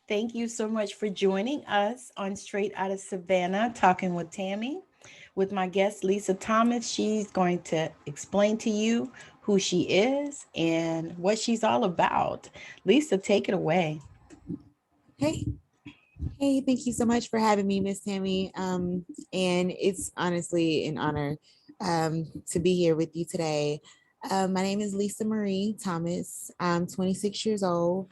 Thank you so much for joining us on Straight Out of Savannah, talking with Tammy. With my guest, Lisa Thomas, she's going to explain to you who she is and what she's all about. Lisa, take it away. Hey, hey, thank you so much for having me, Miss Tammy. And it's honestly an honor to be here with you today. My name is Lisamarie Thomas. I'm 26 years old.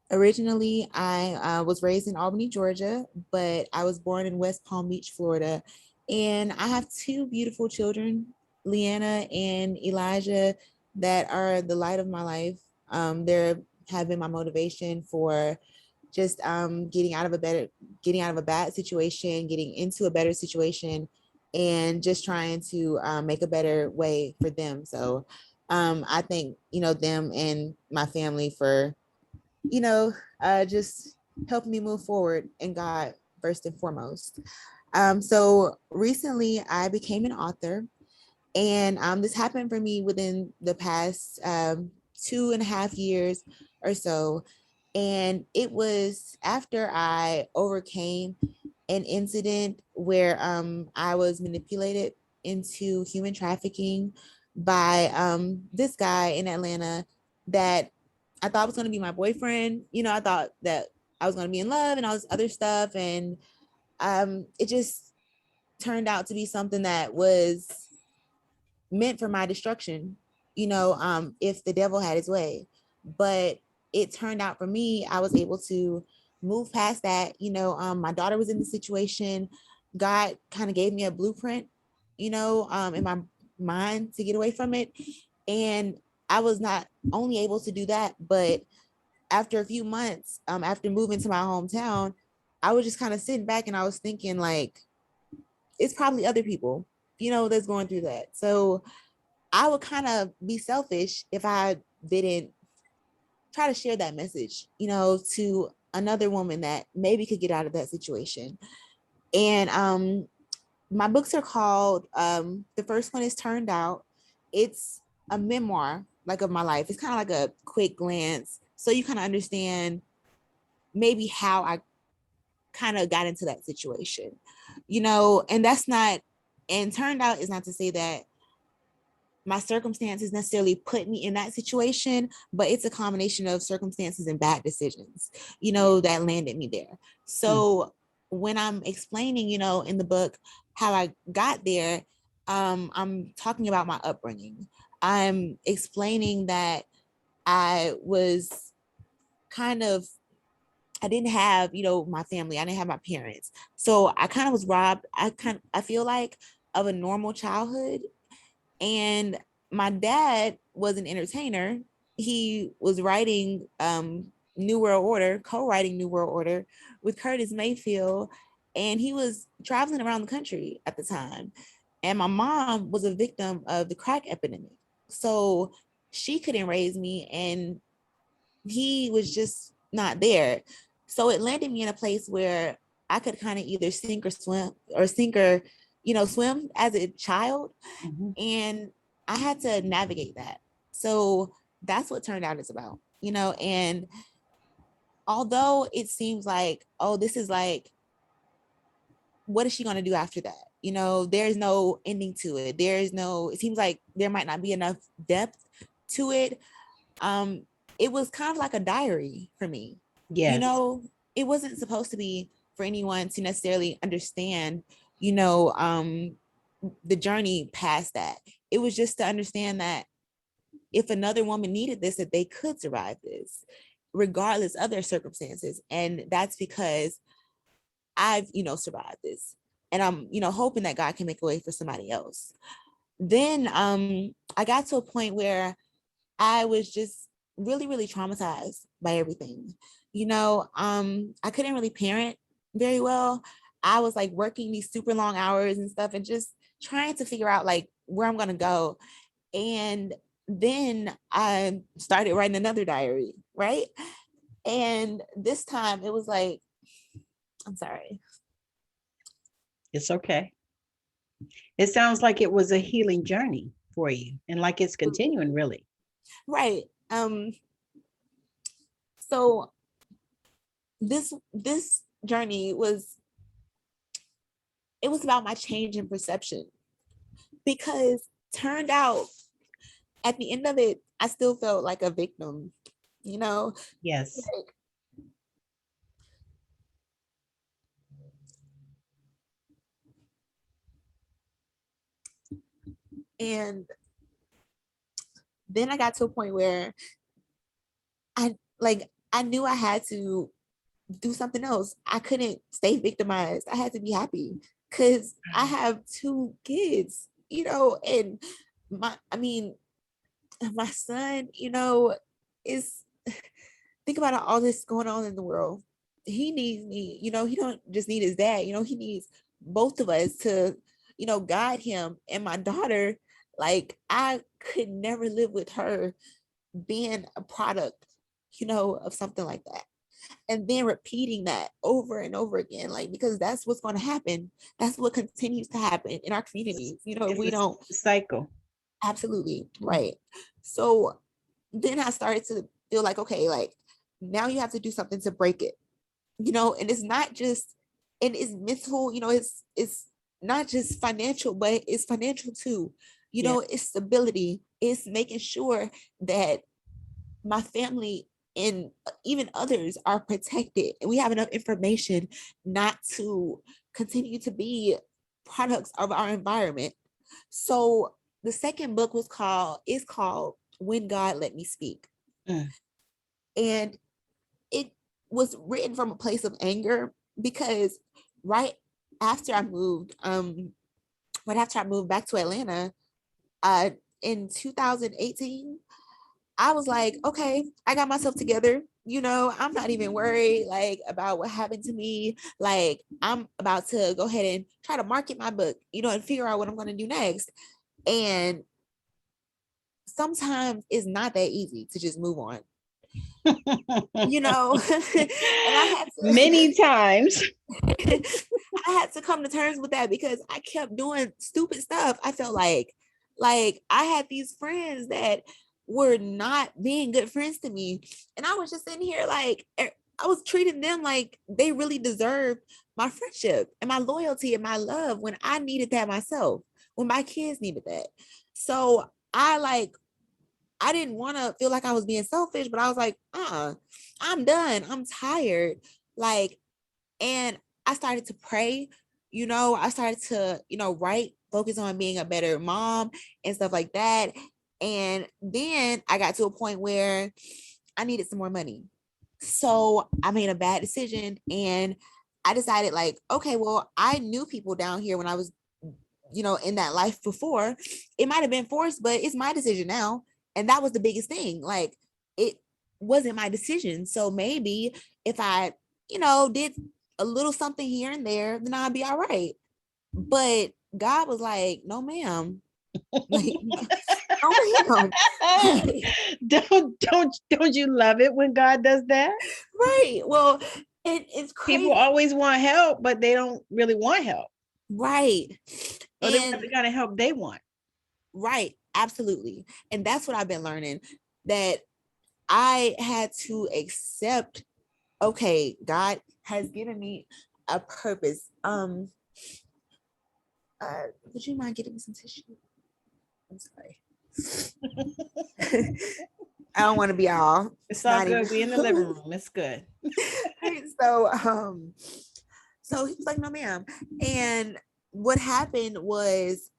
Originally, I was raised in Albany, Georgia, but I was born in West Palm Beach, Florida. And I have two beautiful children, Leanna and Elijah, that are the light of my life. They have been my motivation for just getting out of a bad situation, getting into a better situation, and just trying to make a better way for them. So I thank them and my family for just helping me move forward in God first and foremost. So recently I became an author, and this happened for me within the past 2.5 years or so. And it was after I overcame an incident where I was manipulated into human trafficking by this guy in Atlanta that I thought was going to be my boyfriend. I thought that I was going to be in love and all this other stuff. And it just turned out to be something that was meant for my destruction, if the devil had his way. But it turned out for me, I was able to move past that. My daughter was in the situation. God kind of gave me a blueprint, in my mind to get away from it. And I was not only able to do that, but after a few months, after moving to my hometown, I was just kind of sitting back and I was thinking, like, it's probably other people, that's going through that. So I would kind of be selfish if I didn't try to share that message, to another woman that maybe could get out of that situation. And my books are called, the first one is Turned Out. It's a memoir, like, of my life. It's kind of like a quick glance. So you kind of understand maybe how I kind of got into that situation, and that's not, and turned out is not to say that my circumstances necessarily put me in that situation, but it's a combination of circumstances and bad decisions, that landed me there. Mm. So when I'm explaining, in the book how I got there, I'm talking about my upbringing. I'm explaining that I was kind of, I didn't have, my family. I didn't have my parents. So I kind of was robbed. I feel like, of a normal childhood. And my dad was an entertainer. He was writing New World Order, co-writing New World Order with Curtis Mayfield, and he was traveling around the country at the time. And my mom was a victim of the crack epidemic. So she couldn't raise me, and he was just not there. So it landed me in a place where I could kind of either swim as a child. Mhm. And I had to navigate that. So that's what Turned Out is about, and although it seems like, oh, this is like, what is she going to do after that? There's no ending to it. It seems like there might not be enough depth to it. Um, it was kind of like a diary for me. You Yes. know, it wasn't supposed to be for anyone to necessarily understand, you know, um, the journey past that. It was just to understand that if another woman needed this, that they could survive this, regardless of their circumstances. And that's because I've, survived this. And I'm, hoping that God can make a way for somebody else. Then I got to a point where I was just really, really traumatized by everything. I couldn't really parent very well. I was like working these super long hours and stuff and just trying to figure out like where I'm gonna go. And then I started writing another diary, right? And this time it was like, I'm sorry. It's okay. It sounds like it was a healing journey for you and like it's continuing, really. Right. So this journey was, it was about my change in perception, because turned out at the end of it, I still felt like a victim, you know? Yes. Like, and then I got to a point where I knew I had to do something else. I couldn't stay victimized. I had to be happy because I have two kids, and my son, is, think about all this going on in the world. He needs me, he don't just need his dad, he needs both of us to, guide him. And my daughter, like, I could never live with her being a product, of something like that. And then repeating that over and over again, like, because that's what's going to happen. That's what continues to happen in our communities, if we It's don't. a cycle. Absolutely. Right. So then I started to feel like, okay, like, now you have to do something to break it, and it's not just, and it's mental, it's not just financial, but it's financial too. Yeah. It's stability, it's making sure that my family and even others are protected, and we have enough information not to continue to be products of our environment. So the second book is called When God Let Me Speak. Mm. And it was written from a place of anger, because right after I moved, right after I moved back to Atlanta, in 2018, I was like, okay, I got myself together. I'm not even worried like about what happened to me. Like, I'm about to go ahead and try to market my book, and figure out what I'm going to do next. And sometimes it's not that easy to just move on, and I had Many to times. I had to come to terms with that, because I kept doing stupid stuff. I felt like I had these friends that were not being good friends to me, and I was just sitting here like, I was treating them like they really deserved my friendship and my loyalty and my love, when I needed that myself, when my kids needed that. So I didn't want to feel like I was being selfish, but I was like, I'm done. I'm tired. Like, and I started to pray, I started to, write, focus on being a better mom and stuff like that. And then I got to a point where I needed some more money. So I made a bad decision, and I decided, like, okay, well, I knew people down here when I was, in that life before. It might have been forced, but it's my decision now. And that was the biggest thing. Like, it wasn't my decision. So maybe if I, did a little something here and there, then I'd be all right. But God was like, no, ma'am. Like, no, ma'am. Don't you love it when God does that? Right. Well, it's People crazy. always want help, but they don't really want help. Right. Or they want the kind of help they want. Right. Absolutely. And that's what I've been learning, that I had to accept, okay, God has given me a purpose. Would you mind getting me some tissue? I'm sorry. I don't want to be all It's all snotty. good. We in the living room. It's good. Right, so he was like, no, ma'am. And what happened was,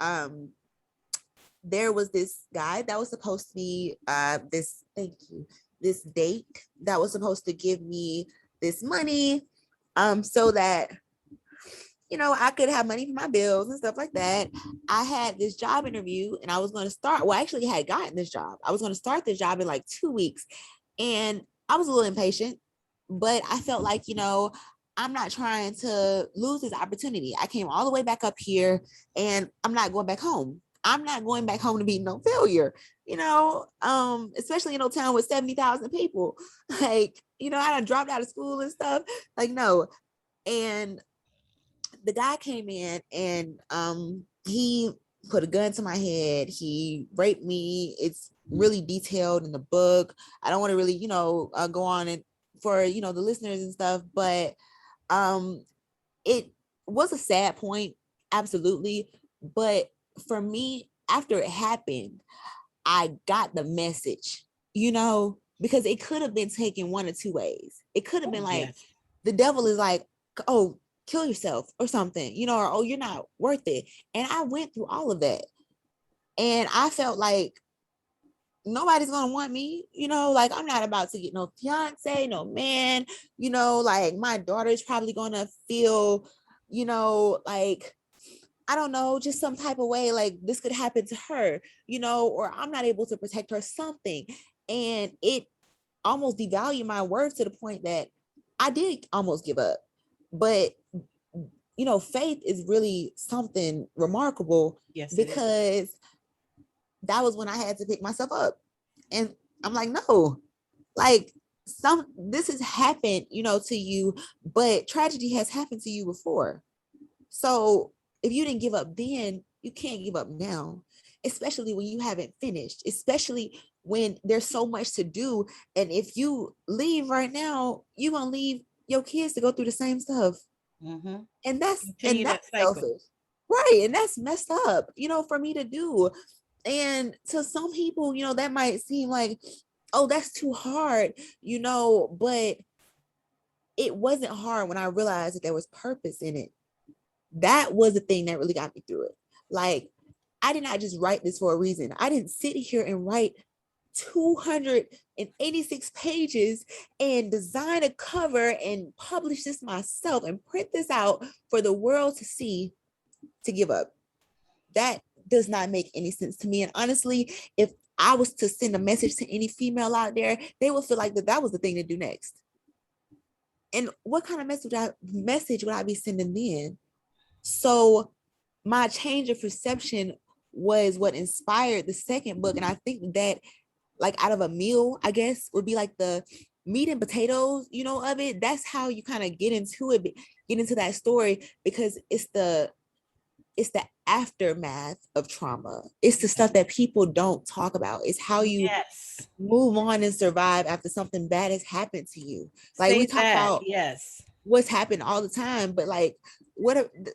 there was this guy that was supposed to be, this date that was supposed to give me this money, so that, I could have money for my bills and stuff like that. I had this job interview, and I was going to start, well, I actually had gotten this job. I was going to start this job in like 2 weeks. And I was a little impatient, but I felt like, I'm not trying to lose this opportunity. I came all the way back up here, and I'm not going back home. I'm not going back home to be no failure, especially in a town with 70,000 people. Like, I dropped out of school and stuff. Like, no. And the guy came in, and he put a gun to my head. He raped me. It's really detailed in the book. I don't want to really, go on and for the listeners and stuff, but um it was a sad point, absolutely. But for me, after it happened, I got the message, because it could have been taken one or two ways. It could have Oh, been like, yes. the devil is like, oh, kill yourself or something, or, oh, you're not worth it. And I went through all of that. And I felt like nobody's gonna want me, like I'm not about to get no fiance, no man, like my daughter's probably gonna feel, like, I don't know, just some type of way, like this could happen to her, or I'm not able to protect her, something. And it almost devalued my worth to the point that I did almost give up. But faith is really something remarkable, Yes, it is. because that was when I had to pick myself up. And I'm like, no, like, this has happened, to you, but tragedy has happened to you before. So if you didn't give up then, you can't give up now, especially when you haven't finished, especially when there's so much to do. And if you leave right now, you're gonna leave your kids to go through the same stuff. Mm-hmm. And that's and Continue that that's cycle. selfish. Right. And that's messed up, for me to do. And to some people, that might seem like, oh, that's too hard, but it wasn't hard when I realized that there was purpose in it. That was the thing that really got me through it. Like, I did not just write this for a reason. I didn't sit here and write 286 pages and design a cover and publish this myself and print this out for the world to see, to give up. That does not make any sense to me. And honestly, if I was to send a message to any female out there, they would feel like that was the thing to do next. And what kind of message would I be sending then? So my change of perception was what inspired the second book. And I think that, like, out of a meal, I guess, would be like the meat and potatoes, of it. That's how you kind of get into it, get into that story, because it's the aftermath of trauma. It's the stuff that people don't talk about. It's how you Yes. move on and survive after something bad has happened to you. Like, we Say talk that. about Yes. what's happened all the time, but like,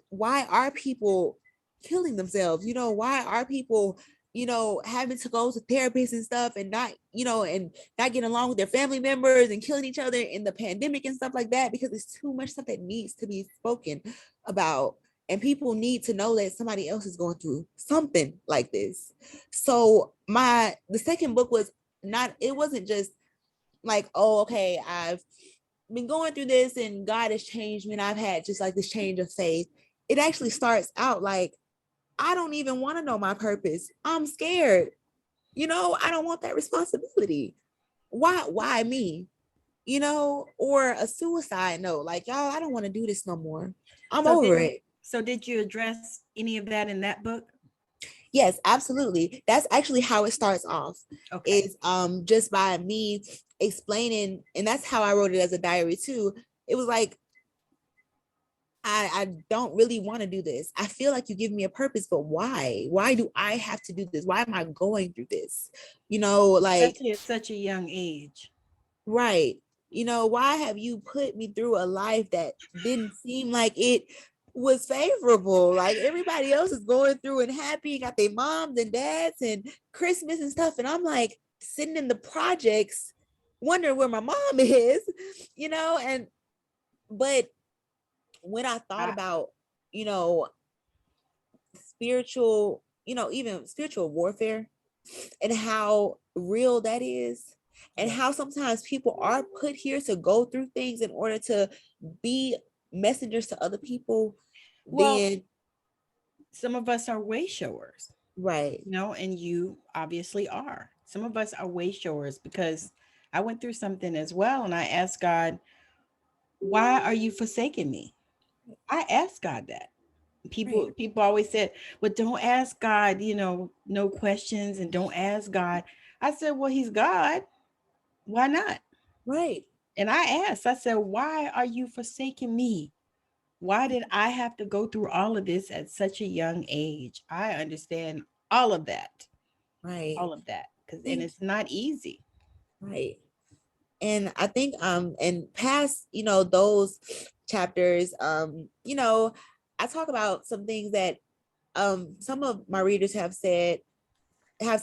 why are people killing themselves? Why are people having to go to therapists and stuff, and not and not getting along with their family members, and killing each other in the pandemic and stuff like that? Because there's too much stuff that needs to be spoken about, and people need to know that somebody else is going through something like this. So the second book was not, it wasn't just like, oh, okay, I've been going through this and God has changed me and I've had just like this change of faith. It actually starts out like, I don't even want to know my purpose. I'm scared. I don't want that responsibility. Why me? Or a suicide note, like, y'all, I don't want to do this no more. I'm So did over it. did you address any of that in that book? Yes, absolutely. That's actually how it starts off. Okay. Is just by me explaining, and that's how I wrote it as a diary too. It was like, I don't really want to do this. I feel like you give me a purpose, but why? Why do I have to do this? Why am I going through this? Like, Especially at such a young age. right. Why have you put me through a life that didn't seem like it was favorable? Like, everybody else is going through and happy, got their moms and dads and Christmas and stuff. And I'm like sitting in the projects, wondering where my mom is, and but when I thought I, about, you know, spiritual, even spiritual warfare, and how real that is, and yes. how sometimes people are put here to go through things in order to be messengers to other people, Well, then some of us are way showers, right, and you obviously are. Some of us are way showers because I went through something as well, and I asked God, "Why are you forsaking me?" I asked God that. People right, people always said, "But don't ask God, no questions, and don't ask God." I said, "Well, He's God. Why not?" right, And I asked, I said, "Why are you forsaking me? Why did I have to go through all of this at such a young age?" I understand all of that, right. all of that, because and See, it's not easy. right. And I think in past, those chapters, I talk about some things that some of my readers have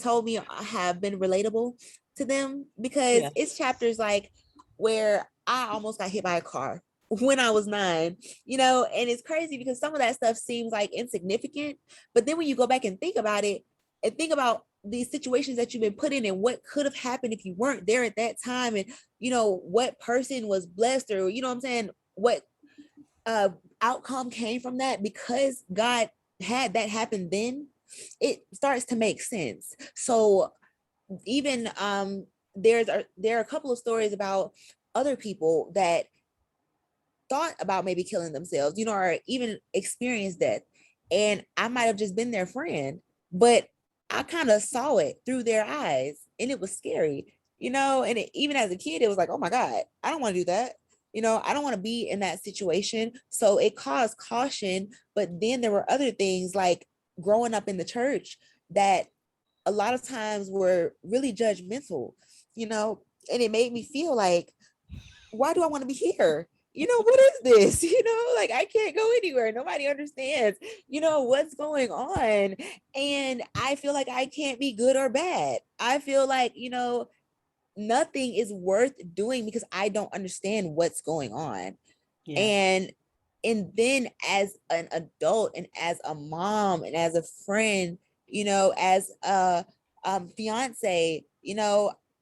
told me have been relatable to them, because Yeah. it's chapters like where I almost got hit by a car when I was 9, and it's crazy because some of that stuff seems like insignificant, but then when you go back and think about it and think about these situations that you've been put in and what could have happened if you weren't there at that time, and what person was blessed, or what I'm saying, what uh outcome came from that because God had that happen, then it starts to make sense. So even there are a couple of stories about other people that thought about maybe killing themselves, or even experienced death, and I might have just been their friend, but I kind of saw it through their eyes, and it was scary, and even as a kid it was like, oh my God, I don't want to do that. I don't want to be in that situation. So it caused caution. But then there were other things like growing up in the church that a lot of times were really judgmental, you know, and it made me feel like, why do I want to be here? What is this? Like I can't go anywhere. Nobody understands, what's going on. And I feel like I can't be good or bad. I feel like, nothing is worth doing because I don't understand what's going on. Yeah. And then as an adult and as a mom and as a friend, as a fiance,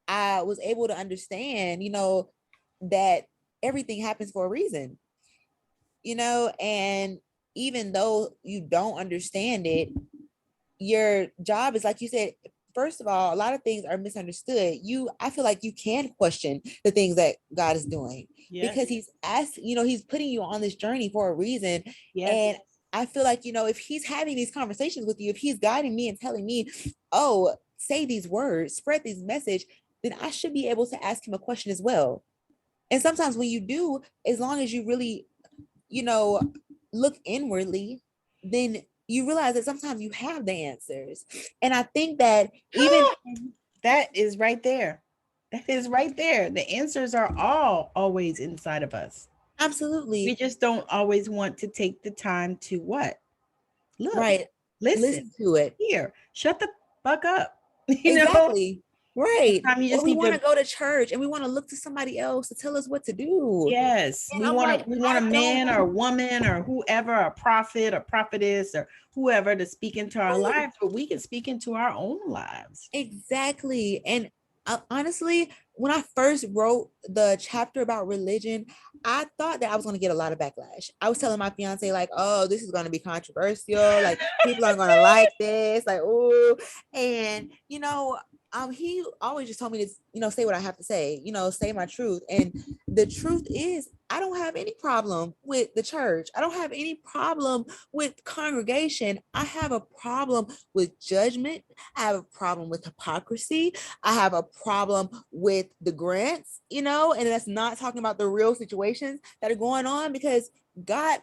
I was able to understand, that everything happens for a reason, and even though you don't understand it, your job is, like you said, first of all, a lot of things are misunderstood. I feel like you can question the things that God is doing, Yes. because he's asking, he's putting you on this journey for a reason. Yes. And I feel like, if he's having these conversations with you, if he's guiding me and telling me, oh, say these words, spread this message, then I should be able to ask him a question as well. And sometimes when you do, as long as you really, you know, look inwardly, then you realize that sometimes you have the answers. And I think that even That is right there. That is right there. The answers are all always inside of us. We absolutely just don't always want to take the time to what? Look, right, listen, listen to it. here, shut the fuck up. You know, Exactly. Right. sometimes you Or just we need want to. to go to church and we want to look to somebody else to tell us what to do. Yes, And I'm like, we want I a don't. man or a woman or whoever, a prophet or prophetess or whoever to speak into our Right. lives, but we can speak into our own lives. Exactly. And honestly, when I first wrote the chapter about religion, I thought that I was going to get a lot of backlash. I was telling my fiance, like, oh, this is going to be controversial. Like, people aren't going to like this. Like, oh, and, he always just told me to, say what I have to say, say my truth. And the truth is, I don't have any problem with the church. I don't have any problem with congregation. I have a problem with judgment. I have a problem with hypocrisy. I have a problem with the grants, and that's not talking about the real situations that are going on, because God,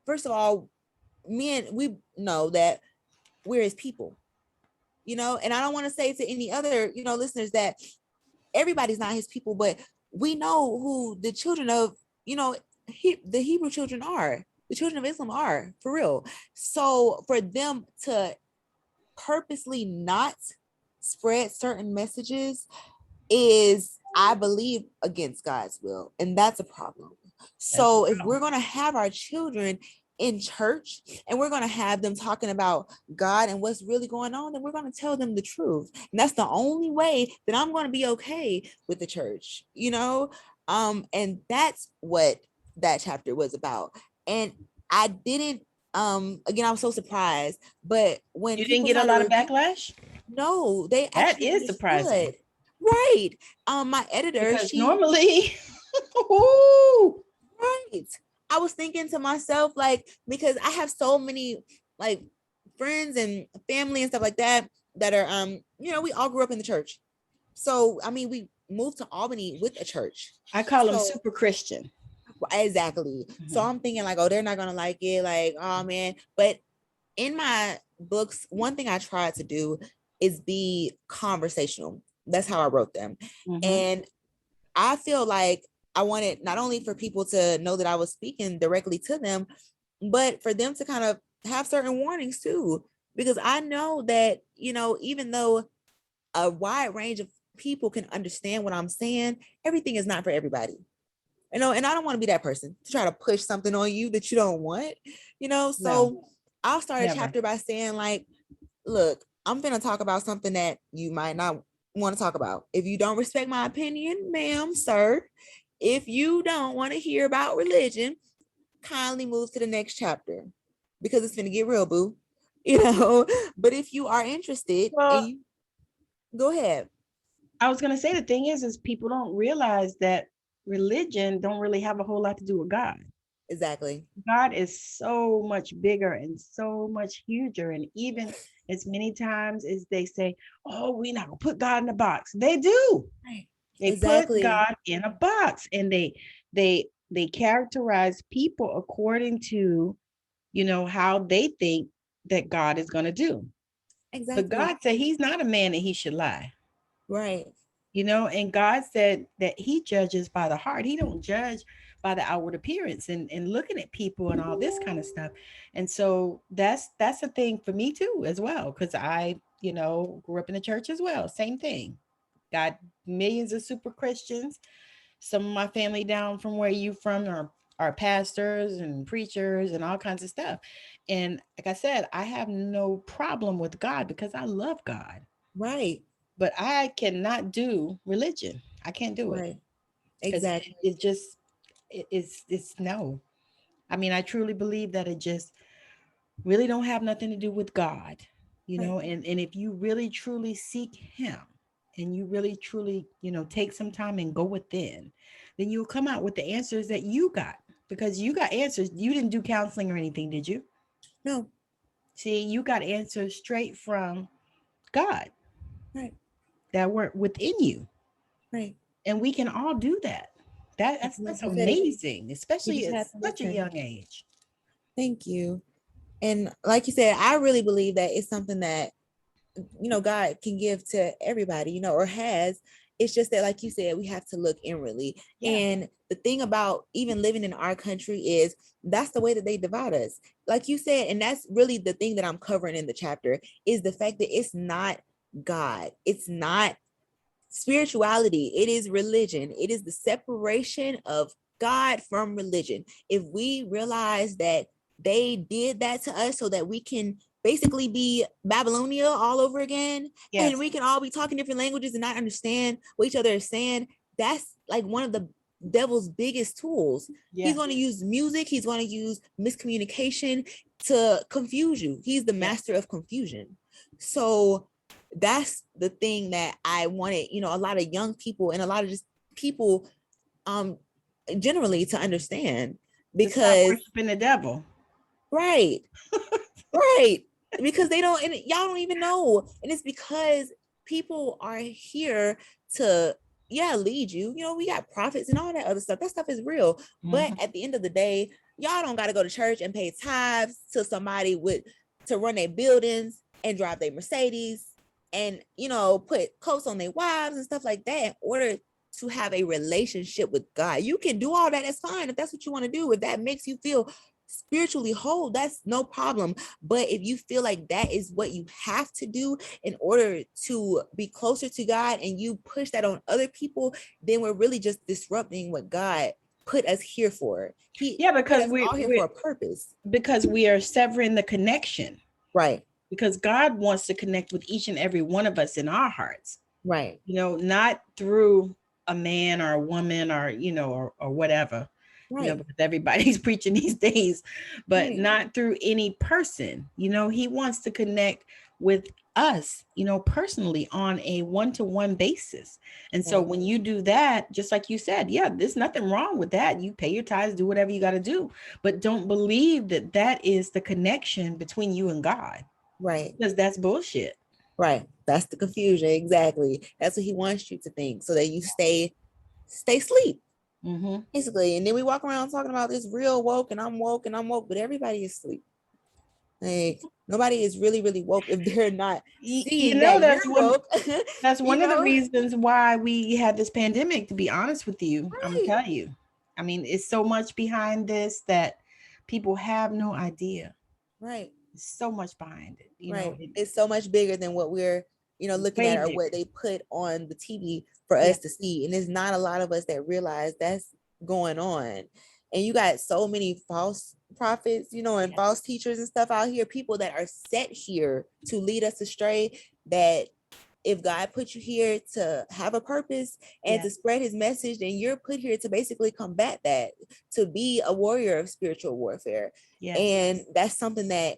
first of all, we know that we're his people, and I don't want to say to any other, listeners that everybody's not his people, but we know who the children of, the Hebrew children are. The children of Islam are, for real. So for them to purposely not spread certain messages is, I believe, against God's will. And that's a problem. That's So if we're going to have our children in church and we're going to have them talking about God and what's really going on, then we're going to tell them the truth. And that's the only way that I'm going to be okay with the church, and that's what that chapter was about. And I didn't, again, I was so surprised, but when you didn't people get a started lot of reviewing, backlash. no, they That actually is surprising understood. Right. My editor, because she, normally, ooh, right. I was thinking to myself, like, because I have so many like friends and family and stuff like that that are we all grew up in the church. So I mean, we moved to Albany with a church. I call them So super Christian. exactly. So Mhm. I'm thinking like, oh, they're not gonna like it, like, oh man. But in my books, one thing I tried to do is be conversational. That's how I wrote them. Mhm. And I feel like I wanted not only for people to know that I was speaking directly to them, but for them to kind of have certain warnings too. Because I know that, even though a wide range of people can understand what I'm saying, everything is not for everybody. And I don't want to be that person to try to push something on you that you don't want, No, so I'll start a never. chapter by saying, like, look, I'm gonna talk about something that you might not want to talk about. If you don't respect my opinion, ma'am, sir, if you don't want to hear about religion, kindly move to the next chapter because it's gonna get real, boo. But if you are interested and Well, you go ahead. I was gonna say the thing is people don't realize that religion don't really have a whole lot to do with God. Exactly. God is so much bigger and so much huger. And even as many times as they say, oh, we're not gonna put God in a box. They do. Right. They put Exactly. God in a box and they characterize people according to, how they think that God is gonna do. But Exactly. God said he's not a man that he should lie. Right. And God said that he judges by the heart. He don't judge by the outward appearance and looking at people and all this kind of stuff. And so that's a thing for me too as well, because I grew up in the church as well, same thing. Got millions of super Christians. Some of my family down from where you from are pastors and preachers and all kinds of stuff. And like I said, I have no problem with God because I love God, Right. but I cannot do religion. I can't do it Right. because Exactly. it just it's no. I mean, I truly believe that it just really don't have nothing to do with God, Right. and if you really truly seek Him and you really truly take some time and go within, then you'll come out with the answers that you got because you got answers. You didn't do counseling or anything, did you? No. See, you got answers straight from God Right. that were within you. Right. And we can all do that. That's Like you said, amazing, you especially just at have to such a listen. young age. Thank you. And like you said, I really believe that it's something that God can give to everybody, or has. It's just that, like you said, we have to look inwardly. Yeah. And the thing about even living in our country is that's the way that they divide us, like you said. And that's really the thing that I'm covering in the chapter, is the fact that it's not God, it's not spirituality, it is religion. It is the separation of God from religion. If we realize that they did that to us so that we can basically be Babylonia all over again, and Yes. we can all be talking different languages and not understand what each other is saying, that's like one of the devil's biggest tools. He's Yeah. going to use music, he's going to use miscommunication to confuse you. He's the Yeah. master of confusion. So that's the thing that I wanted, a lot of young people and a lot of just people um generally to understand. To stop Because worshiping the devil. right, right, because they don't, and y'all don't even know. And it's because people are here to, yeah, lead you. We got prophets and all that other stuff. That stuff is real. But Mhm. at the end of the day, y'all don't got to go to church and pay tithes to somebody with to run their buildings and drive their Mercedes and put coats on their wives and stuff like that in order to have a relationship with God. You can do all that. That's fine if that's what you want to do. If that makes you feel spiritually whole, that's no problem. But if you feel like that is what you have to do in order to be closer to God, and you push that on other people, then we're really just disrupting what God put us here for. He Yeah, put because us all here for a purpose. we are severing the connection. Right. Because God wants to connect with each and every one of us in our hearts. Right. Not through a man or a woman or or whatever. Right. Because everybody's preaching these days, but Right. not through any person. He wants to connect with us, personally on a one-to-one basis. And so Right. when you do that, just like you said, yeah, there's nothing wrong with that. You pay your tithes, do whatever you got to do, but don't believe that that is the connection between you and God, Right. because that's bullshit. Right. That's the confusion. Exactly. That's what he wants you to think, so that you stay asleep. Mm-hmm. Basically. And then we walk around talking about this real woke and I'm woke and I'm woke, but everybody is asleep. Like, Nobody is really, really woke if they're not You seeing know, that you're woke. that's You one of the know, reasons why we had this pandemic, to be honest with you. I'm gonna right, tell you. I mean, it's so much behind this that people have no idea. right, There's so much behind it. right. It's so much bigger than what we're, looking Way at or what bigger. they put on the TV for Yeah, us to see. And there's not a lot of us that realize that's going on. And you got so many false prophets, and yeah, false teachers and stuff out here, people that are set here to lead us astray, that if God put you here to have a purpose and yeah, to spread his message, then you're put here to basically combat that, to be a warrior of spiritual warfare. yes. And that's something that,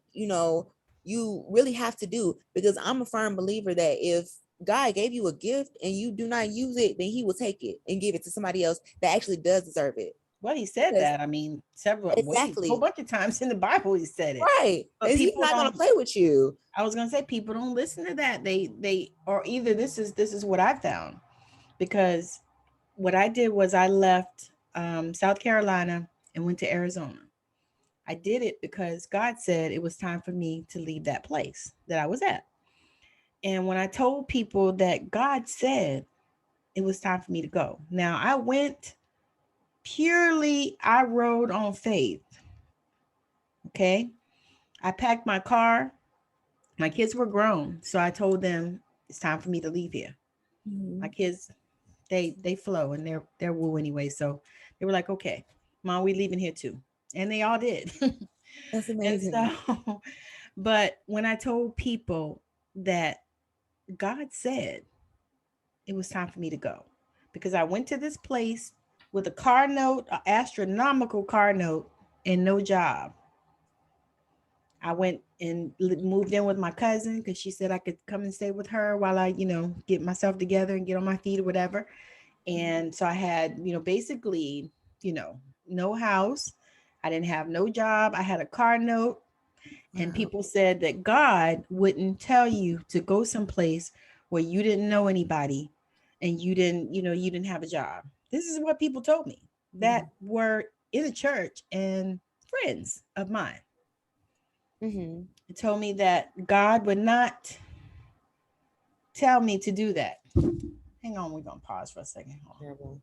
you really have to do, because I'm a firm believer that if God gave you a gift and you do not use it, then he will take it and give it to somebody else that actually does deserve it. Well, he said Because that. I mean, several, wait, a whole exactly, bunch of times in the Bible, he said it. right. But And he's people not going to don't. play with you. I was gonna say people don't listen to that. Or either this is what I found, because what I did was I left South Carolina and went to Arizona. I did it because God said it was time for me to leave that place that I was at. And when I told people that God said it was time for me to go, now I went purely, I rode on faith. Okay. I packed my car. My kids were grown. So I told them it's time for me to leave here. My Mhm. kids, they flow and they're woo anyway. So they were like, okay, mom, we leaving here too. And they all did. That's And amazing. so, but when I told people that God said it was time for me to go, because I went to this place with a car note, an astronomical car note, and no job. I went and moved in with my cousin because she said I could come and stay with her while I, get myself together and get on my feet or whatever. And so I had, basically, you know, no house. I didn't have no job. I had a car note. And Wow. people said that God wouldn't tell you to go someplace where you didn't know anybody and you didn't have a job. This is what people told me that were in the church and friends of mine. Mm-hmm. It told me that God would not tell me to do that. Hang on, we're gonna pause for a second. Terrible.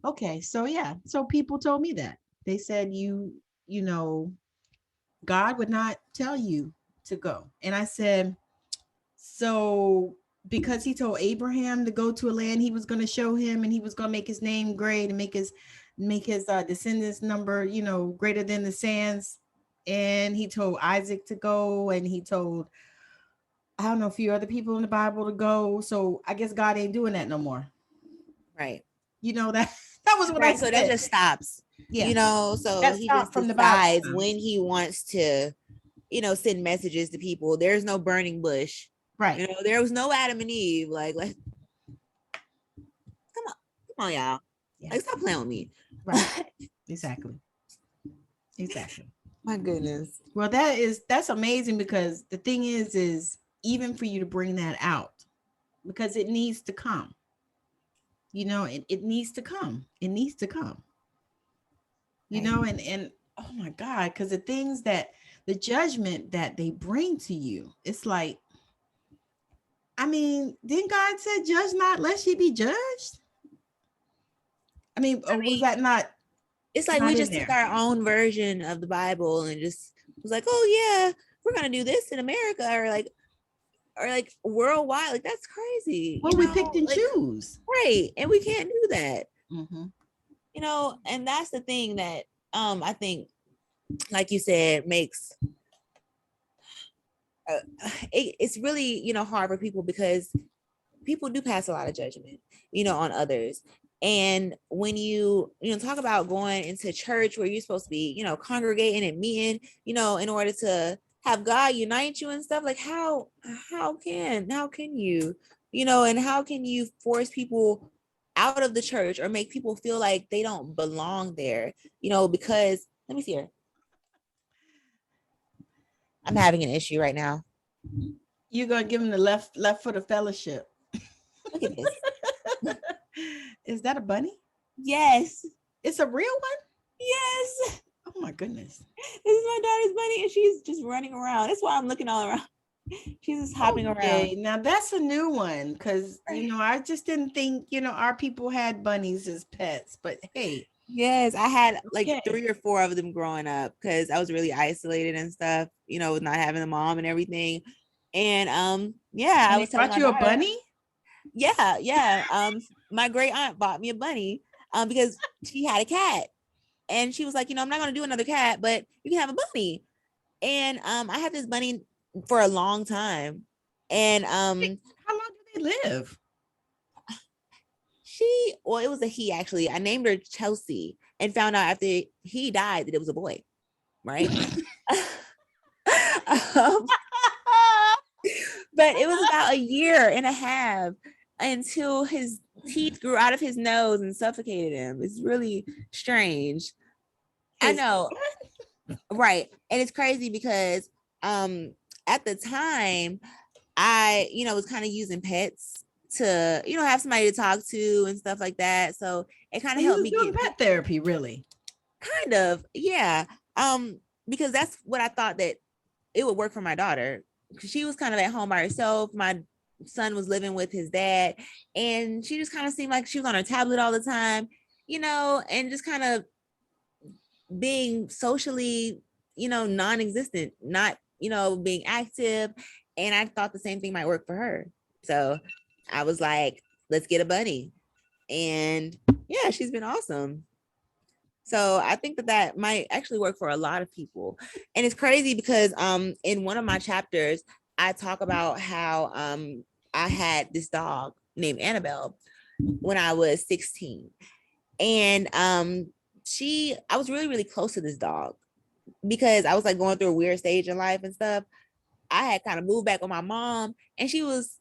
Okay, so yeah, so people told me that. They said you know, God would not tell you to go. And I said, so because he told Abraham to go to a land he was going to show him and he was going to make his name great and make his descendants number, greater than the sands. And he told Isaac to go, and he told, I don't know, a few other people in the Bible to go. So I guess God ain't doing that no more. Right. That that was what I Right. So that said. just stops, Yeah. so That he stopped just from the Bible decides stuff. when he wants to, send messages to people. There's no burning bush. Right. There was no Adam and Eve. Like come on, come on, y'all. Yeah. Like, stop playing with me. Right. Exactly. Exactly. My goodness. Well, that's amazing, because the thing is even for you to bring that out, because it needs to come. It needs to come. It needs to come. Right. And oh my God, because the judgment that they bring to you, it's like, I mean, didn't God say, judge not lest ye be judged? I mean, I or was mean, that it's like we not in just took there? our own version of the Bible and just was like, oh yeah, we're gonna do this in America, or like worldwide. Like, that's crazy, Well, we picked and like, choose. right. And we can't do that. Mm-hmm. And that's the thing that I think, like you said, makes it's really, hard for people, because people do pass a lot of judgment, on others. And when you talk about going into church where you're supposed to be, congregating and meeting, in order to have God unite you and stuff, like, how can you, and how can you force people out of the church or make people feel like they don't belong there, because let me see here. I'm having an issue right now. You're gonna give them the left foot of fellowship. Look at this. Is that a bunny? Yes. It's a real one? Yes. Oh Oh my goodness. This is my daughter's bunny, and she's just running around. That's why I'm looking all around. She's just hopping around. Okay, now that's a new one because I just didn't think our people had bunnies as pets. But hey, Yes, I had like okay. 3 or 4 of them growing up because I was really isolated and stuff, with not having a mom and everything. And yeah, And I they was telling brought my you a daughter, bunny? yeah, yeah. My great aunt bought me a bunny because she had a cat. And she was like, I'm not gonna do another cat, but you can have a bunny. And I had this bunny for a long time. And Wait, how long do they live? well, it was a he actually. I named her Chelsea and found out after he died that it was a boy, right? um, but it was about a year and a half until his teeth grew out of his nose and suffocated him. It's really strange. I His know, right? And it's crazy because at the time I, was kind of using pets to, have somebody to talk to and stuff like that. So it kind of he helped was me doing get pet therapy, really? kind of, yeah. Because that's what I thought that it would work for my daughter. She was kind of at home by herself. My son was living with his dad, and she just kind of seemed like she was on her tablet all the time, and just kind of being socially, non-existent, not, being active. And I thought the same thing might work for her. So I was like, let's get a bunny. And yeah, she's been awesome. So I think that might actually work for a lot of people. And it's crazy because in one of my chapters, I talk about how I had this dog named Annabelle when I was 16. And I was really, really close to this dog because I was like going through a weird stage in life and stuff. I had kind of moved back with my mom, and she was,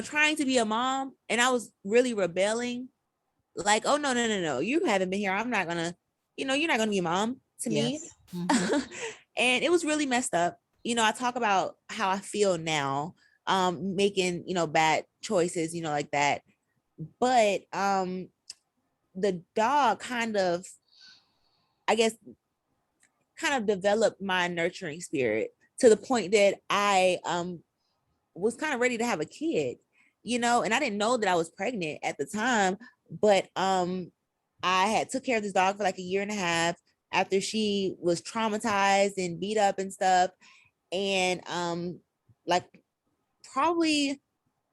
trying to be a mom, and I was really rebelling. Like, oh no, no, no, no, you haven't been here. I'm not gonna, you're not gonna be a mom to me. Yes. Mm-hmm. And it was really messed up. I talk about how I feel now, making, bad choices, like that. But the dog kind of, I guess, kind of developed my nurturing spirit to the point that I was kind of ready to have a kid, and I didn't know that I was pregnant at the time, but I had took care of this dog for like a year and a half after she was traumatized and beat up and stuff. And like probably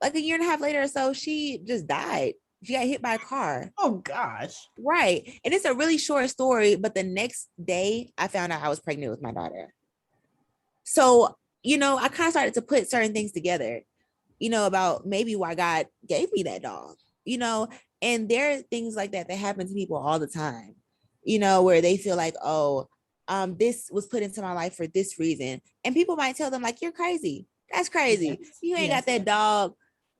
like a year and a half later or so, she just died. She got hit by a car. Oh gosh. Right. And it's a really short story, but the next day I found out I was pregnant with my daughter. So, I kind of started to put certain things together, about maybe why God gave me that dog, and there are things like that that happen to people all the time, where they feel like, oh, this was put into my life for this reason. And people might tell them like, you're crazy. That's crazy. Yes. You ain't Yes. got that dog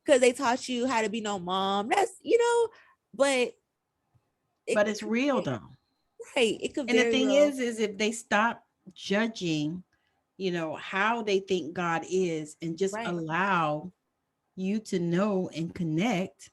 because they taught you how to be no mom. That's, but it But it's real though. right. It could And the very thing well. is if they stop judging, how they think God is and just Right. allow you to know and connect,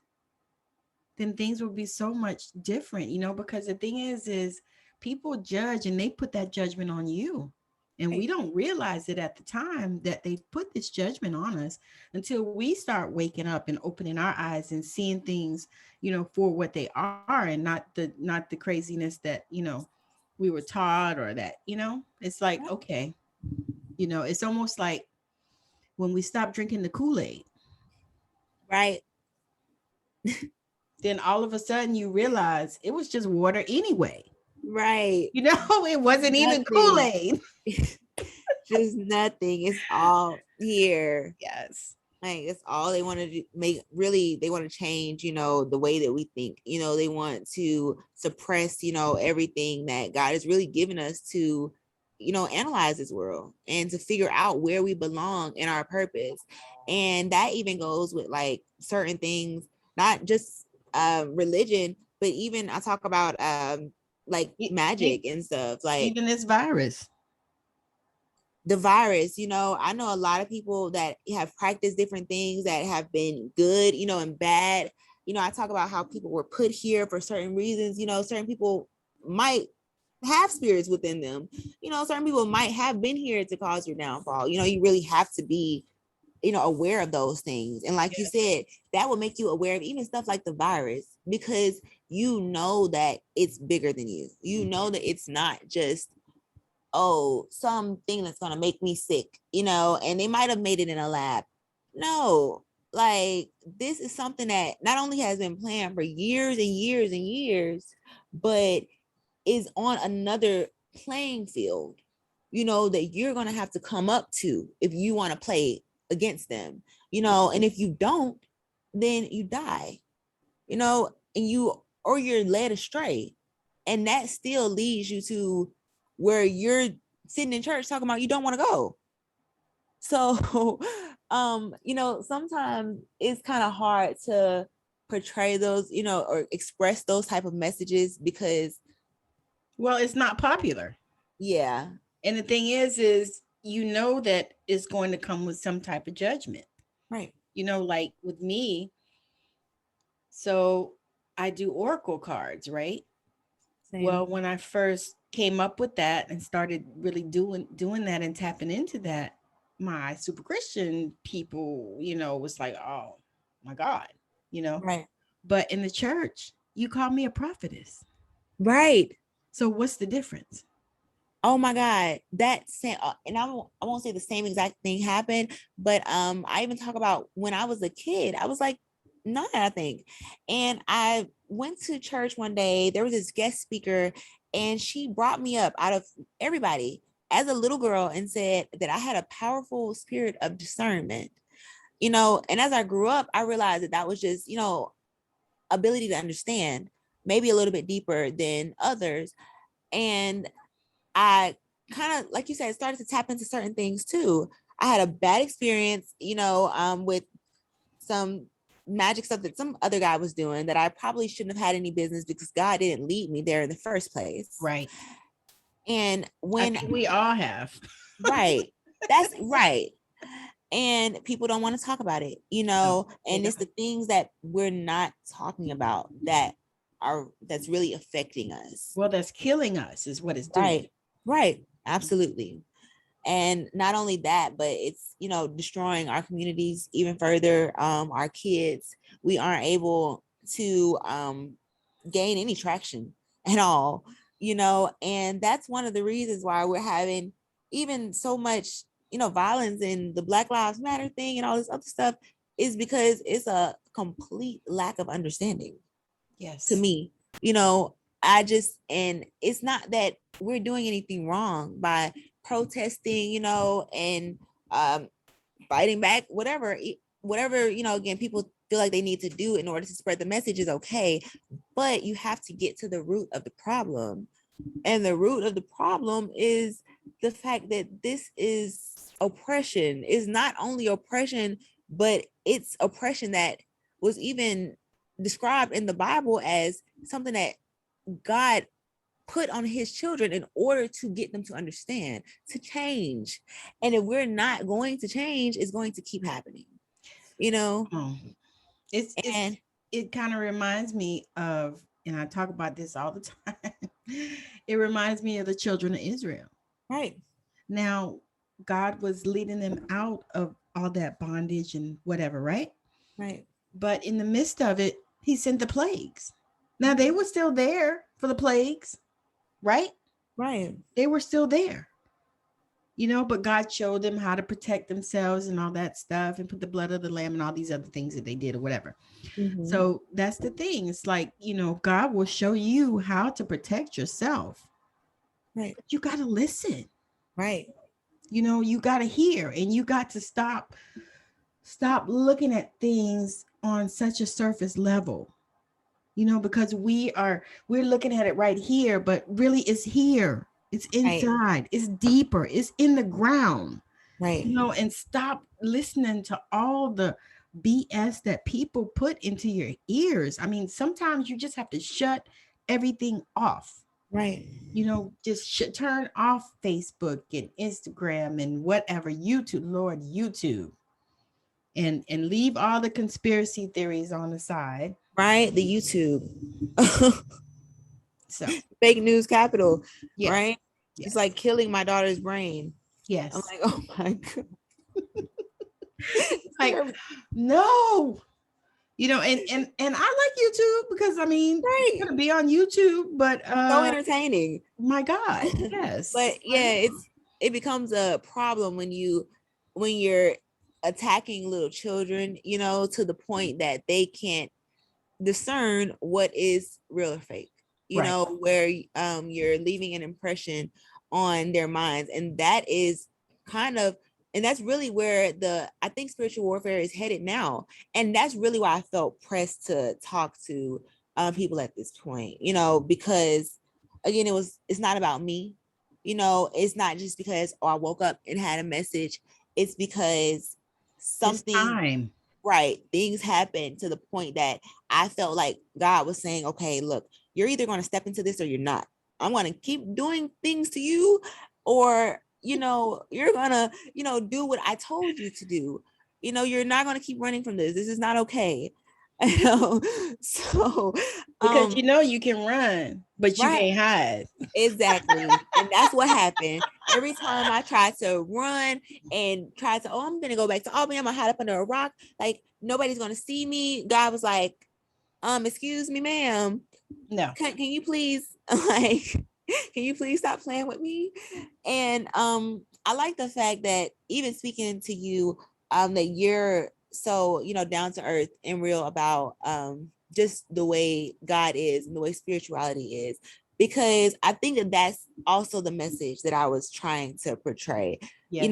then things will be so much different, because the thing is people judge and they put that judgment on you. And we Right. don't realize it at the time that they put this judgment on us until we start waking up and opening our eyes and seeing things, for what they are and not the craziness that, we were taught or that, it's like, Right. okay, it's almost like when we stop drinking the Kool-Aid, Right. then all of a sudden you realize it was just water anyway. Right. It wasn't even Nothing. Kool-Aid. Just nothing. It's all here. Yes. Like it's all they want to make. Really, they want to change, the way that we think. They want to suppress, everything that God has really given us to, analyze this world and to figure out where we belong in our purpose. And that even goes with like certain things, not just religion, but even I talk about like magic and stuff. Like Even this virus. the virus, I know a lot of people that have practiced different things that have been good, and bad. I talk about how people were put here for certain reasons. Certain people might have spirits within them. Certain people might have been here to cause your downfall. You really have to be, aware of those things. And like you said, that will make you aware of even stuff like the virus, because that it's bigger than you. That it's not just, oh, something that's going to make me sick, and they might have made it in a lab. No, like, this is something that not only has been planned for years and years and years, but is on another playing field, that you're going to have to come up to if you want to play against them, and if you don't, then you die, or you're led astray. And that still leads you to where you're sitting in church talking about you don't want to go. So, sometimes it's kind of hard to portray those, or express those type of messages because, well, it's not popular. yeah. And the thing is that it's going to come with some type of judgment. Right. Like with me, so I do oracle cards, right? Same. Well, when I first came up with that and started really doing that and tapping into that, my super Christian people, was like, oh my God, Right. But in the church, you call me a prophetess. Right. So what's the difference? Oh my God, and I won't say the same exact thing happened, but I even talk about when I was a kid. I was like 9, I think, and I went to church one day. There was this guest speaker, and she brought me up out of everybody as a little girl and said that I had a powerful spirit of discernment. And as I grew up, I realized that was just ability to understand, maybe a little bit deeper than others, and I kind of, like you said, started to tap into certain things too. I had a bad experience, with some magic stuff that some other guy was doing that I probably shouldn't have had any business, because God didn't lead me there in the first place. Right. And I think we all have. Right. That's right. And people don't want to talk about it, and it's the things that we're not talking about that's really affecting us. Well, that's killing us is what it's doing. Right. Absolutely. And not only that, but it's, destroying our communities even further. Our kids, we aren't able to gain any traction at all, and that's one of the reasons why we're having even so much, violence in the Black Lives Matter thing and all this other stuff, is because it's a complete lack of understanding. Yes. To me, and it's not that we're doing anything wrong by protesting, and fighting back, whatever, again, people feel like they need to do in order to spread the message is okay, but you have to get to the root of the problem. And the root of the problem is the fact that this is oppression. Is not only oppression, but it's oppression that was even described in the Bible as something that God put on his children in order to get them to understand, to change. And if we're not going to change, it's going to keep happening, It kind of reminds me of, and I talk about this all the time. It reminds me of the children of Israel. Right. Now, God was leading them out of all that bondage and whatever, right? Right. But in the midst of it, he sent the plagues. Now, they were still there for the plagues, right? Right. They were still there. But God showed them how to protect themselves and all that stuff, and put the blood of the lamb and all these other things that they did or whatever. Mm-hmm. So that's the thing. It's like, God will show you how to protect yourself. Right. But you got to listen. Right. You got to hear, and you got to stop looking at things on such a surface level, because we're looking at it right here, but really it's here. It's inside. Right. It's deeper. It's in the ground. Right. And stop listening to all the BS that people put into your ears. I mean, sometimes you just have to shut everything off. Right. Just turn off Facebook and Instagram and whatever, YouTube, and leave all the conspiracy theories on the side. Right. The YouTube. So Fake news capital, yes, right? It's yes, like killing my daughter's brain. I'm yes. like, oh my God. It's Like, terrible. no, and I like YouTube because I mean it's Right. gonna be on YouTube, but So entertaining. my God, yes. But yeah, it becomes a problem when you're attacking little children, to the point that they can't discern what is real or fake, Right. where you're leaving an impression on their minds. And that is kind of, and that's really where I think spiritual warfare is headed now. And that's really why I felt pressed to talk to people at this point, because again, it's not about me. It's not just because, I woke up and had a message. It's because It's something, time. right, things happen to the point that I felt like God was saying, okay, look, you're either going to step into this or you're not. I'm going to keep doing things to you, or, you're going to, do what I told you to do. You're not going to keep running from this. This is not okay. So, Because you can run, but you right. can't hide. Exactly. And that's what happened. Every time I tried to run and tried to, I'm going to go back to Albany, I'm going to hide up under a rock. Like, nobody's going to see me. God was like, excuse me, ma'am. No. Can you please, like, can you please stop playing with me? And I like the fact that even speaking to you, that you're so, down to earth and real about just the way God is and the way spirituality is, because I think that that's also the message that I was trying to portray. Yes.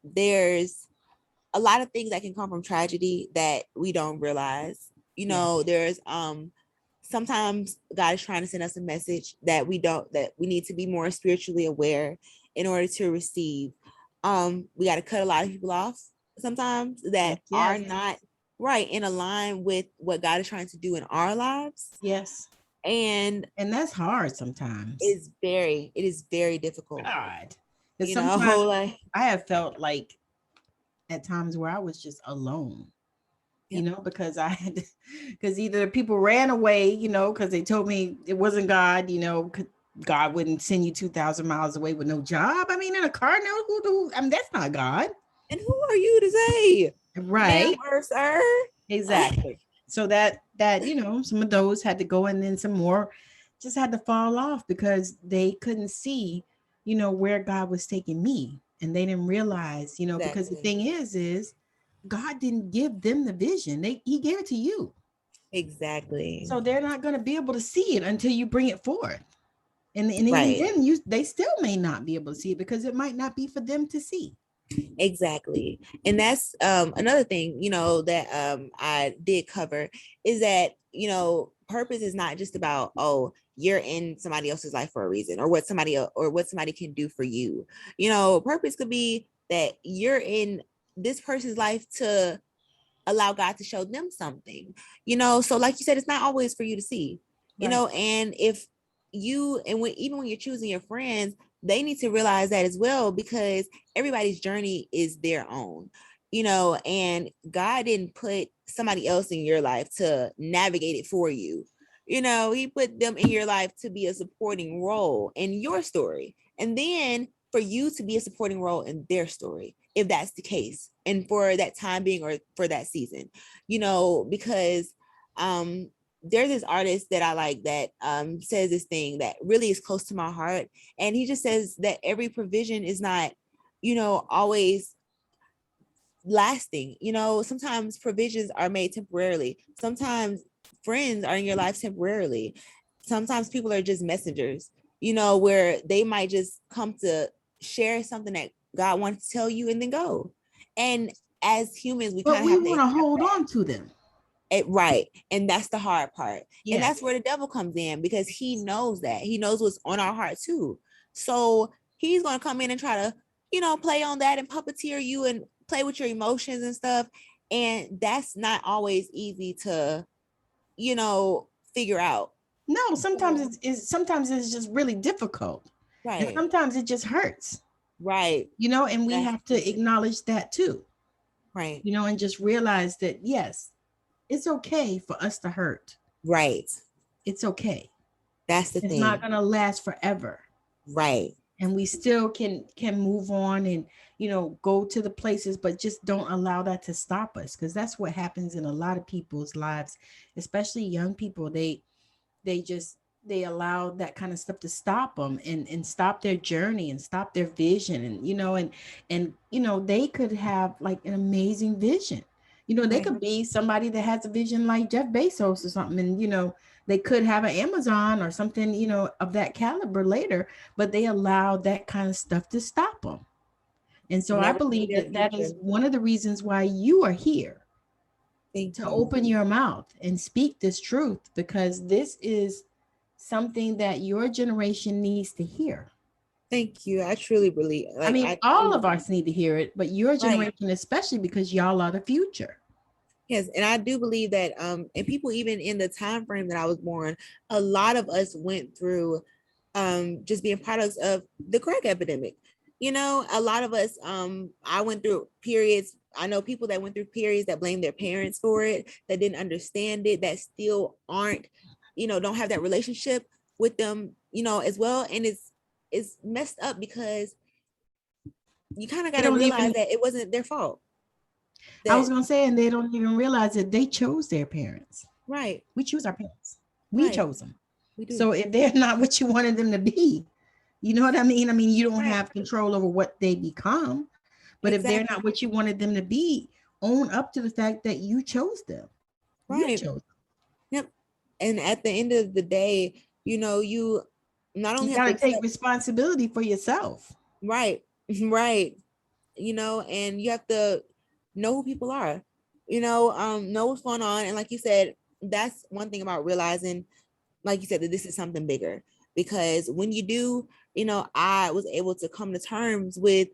There's a lot of things that can come from tragedy that we don't realize. There's sometimes God is trying to send us a message that we need to be more spiritually aware in order to receive. We got to cut a lot of people off sometimes that are Yes. not right in line with what God is trying to do in our lives. Yes. And that's hard sometimes. it is very difficult. God. Because sometimes Like, I have felt like at times where I was just alone, yep. Because I had, because either people ran away, because they told me it wasn't God, God wouldn't send you 2,000 miles away with no job. I mean, in a car, no, I mean, that's not God. And who are you to say, ma'am Right. or sir? Exactly. So that some of those had to go, and then some more just had to fall off because they couldn't see, where God was taking me, and they didn't realize, because the Exactly. thing is God didn't give them the vision. He gave it to you. Exactly. So they're not going to be able to see it until you bring it forth. And even Right. then they still may not be able to see it because it might not be for them to see. Exactly. And that's another thing, that I did cover is that, purpose is not just about, oh, you're in somebody else's life for a reason, or what somebody can do for you. Purpose could be that you're in this person's life to allow God to show them something. So like you said, it's not always for you to see. Right. And if even when you're choosing your friends, they need to realize that as well, because everybody's journey is their own. And God didn't put somebody else in your life to navigate it for you. He put them in your life to be a supporting role in your story, and then for you to be a supporting role in their story, if that's the case, and for that time being or for that season. Because there's this artist that I like that says this thing that really is close to my heart. And he just says that every provision is not, always lasting. Sometimes provisions are made temporarily. Sometimes friends are in your life temporarily. Sometimes people are just messengers, where they might just come to share something that God wants to tell you and then go. And as humans, we But kind of we have to want to accept hold that. on to them. Right. And that's the hard part. And Yes. that's where the devil comes in, because he knows that. He knows what's on our heart too. So he's going to come in and try to, play on that and puppeteer you and play with your emotions and stuff. And that's not always easy to, figure out. No, sometimes it's just really difficult. And Right. sometimes it just hurts. Right. And we have to acknowledge that too. Right. And just realize that yes, it's okay for us to hurt. Right. It's okay. That's the It's thing. not going to last forever. Right. And we still can move on and, go to the places, but just don't allow that to stop us, because that's what happens in a lot of people's lives, especially young people. They allow that kind of stuff to stop them, and stop their journey and stop their vision, and they could have like an amazing vision. They Right. could be somebody that has a vision like Jeff Bezos or something, and they could have an Amazon or something, of that caliber later, but they allow that kind of stuff to stop them. And so I Never see believe their that that future. is one of the reasons why you are here, Thank to you. open your mouth and speak this truth, because this is something that your generation needs to hear. Thank you. I truly believe, I like, mean, I all truly, of us need to hear it, but your right. generation, especially, because y'all are the future. Yes, and I do believe that and people even in the time frame that I was born, a lot of us went through just being products of the crack epidemic. A lot of us I went through periods. I know people that went through periods that blame their parents for it, that didn't understand it, that still aren't, don't have that relationship with them, as well. And it's messed up because you kind of got They to don't realize even, that it wasn't their fault. I was That going to say, and they don't even realize that they chose their parents. right, We choose our parents. We right, chose them. we do. So if they're not what you wanted them to be, you know what I mean? I mean, you don't Right, have control over what they become, but if they're not exactly. what you wanted them to be, own up to the fact that you chose them. You Right. chose Yep. And at the end of the day, you not them. only You have got to to take accept, responsibility for yourself. right, right, and you have to know who people are, know what's going on. And like you said, that's one thing about realizing, like you said, that this is something bigger. Because when you do, I was able to come to terms with,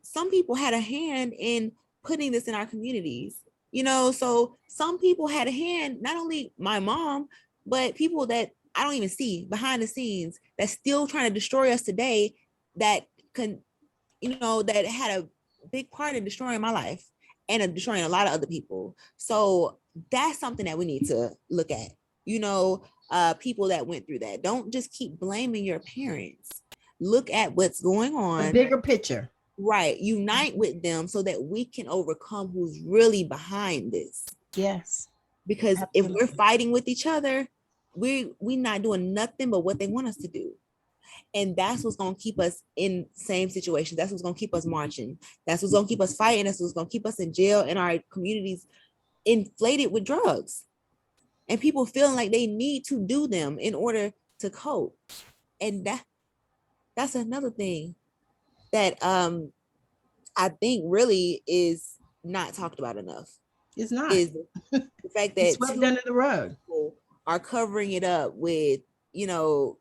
some people had a hand in putting this in our communities. So some people had a hand, not only my mom, but people that I don't even see behind the scenes that's still trying to destroy us today, that can, that had a big part in destroying my life and destroying a lot of other people. So that's something that we need to look at. People that went through that, don't just keep blaming your parents. Look at what's going The on. bigger picture. Right. Unite with them so that we can overcome who's really behind this. Yes, Because if we're absolutely. fighting with each other, we not doing nothing but what they want us to do. And that's what's gonna keep us in same situations. That's what's gonna keep us marching. That's what's gonna keep us fighting. That's what's gonna keep us in jail and our communities inflated with drugs. And people feeling like they need to do them in order to cope. And that's another thing that I think really is not talked about enough, It's not. is the fact It's that swept too under the rug. people are covering it up with, you know,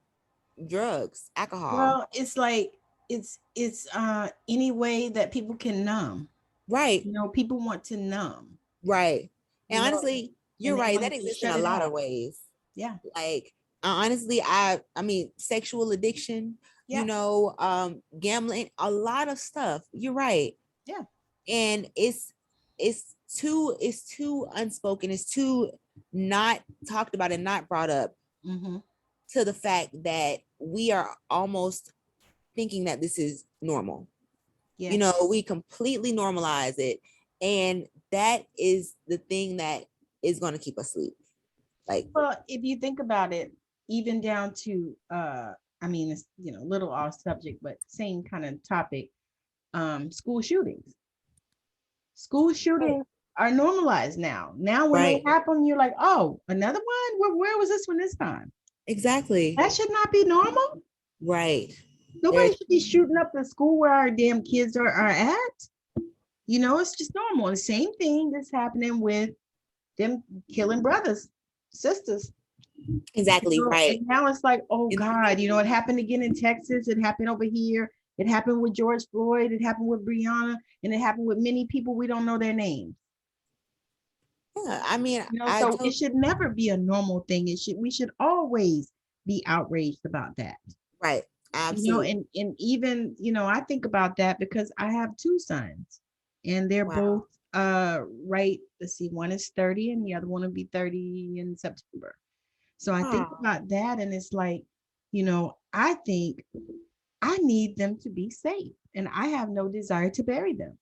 drugs, alcohol. Well, it's like it's any way that people can numb. Right, People want to numb. right. You And know, honestly, and you're they right. want That to exists in shut a it lot off. of ways. Yeah, Like honestly, I mean sexual addiction, yeah, gambling, a lot of stuff. You're right. yeah. And it's too unspoken, it's too not talked about and not brought up, Mm-hmm. to the fact that we are almost thinking that this is normal. Yes. We completely normalize it, and that is the thing that is going to keep us asleep. Like, Well, if you think about it, even down to I mean, it's a little off subject, but same kind of topic. School shootings. School right, shootings are normalized now. Now, when they right, happen, you're like, oh, another one. Where was this one this time? exactly, That should not be normal. right. Nobody There's should be shooting up the school where our damn kids are at. It's just normal. And the same thing that's happening with them killing brothers, sisters. exactly And right. now it's like, oh And God, it happened again in Texas. It happened over here. It happened with George Floyd. It happened with Breonna. And it happened with many people we don't know their names. yeah, I mean, So it should never be a normal thing. We should always be outraged about that. right, absolutely. And even, I think about that because I have two sons and they're both Wow. right. Let's see, one is 30 and the other one will be 30 in September. So I think Oh, about that, and it's like, I think I need them to be safe, and I have no desire to bury them,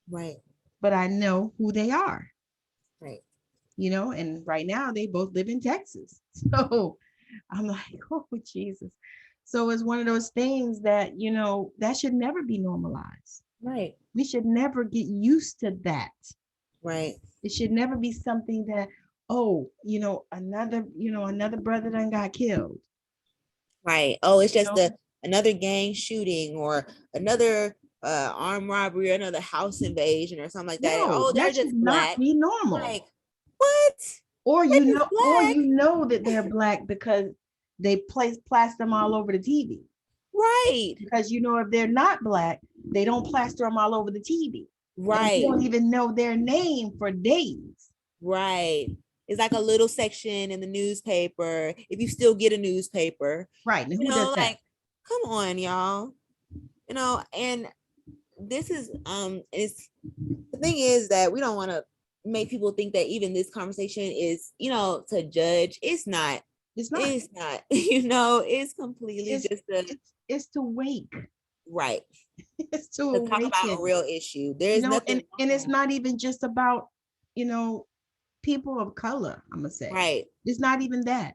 right, but I know who they are, right, and right now they both live in Texas. So I'm like, oh, Jesus. So it's one of those things that, that should never be normalized. right, We should never get used to that. right, It should never be something that, oh, another brother done got killed. right. Oh, it's You just know? another gang shooting or another armed robbery or another house invasion or something like that. No, Oh, they're that should just not black. be normal. Like, what? Or They're you just know, or black. you know that they're black because they place plaster them all over the TV. Right, Because if they're not black, they don't plaster them all over the TV. And you right, don't even know their name for days. right. It's like a little section in the newspaper, if you still get a newspaper, Right. And who does that? like, come on, y'all. And this is it's the thing is that we don't want to make people think that even this conversation is, to judge. It's not. It's not. It's not. It's completely It's just a it's to wake. right It's to to talk about a awaken. real issue. There's And nothing it's wrong. not even just about, you know, people of color, I'm gonna say. Right, It's not even that.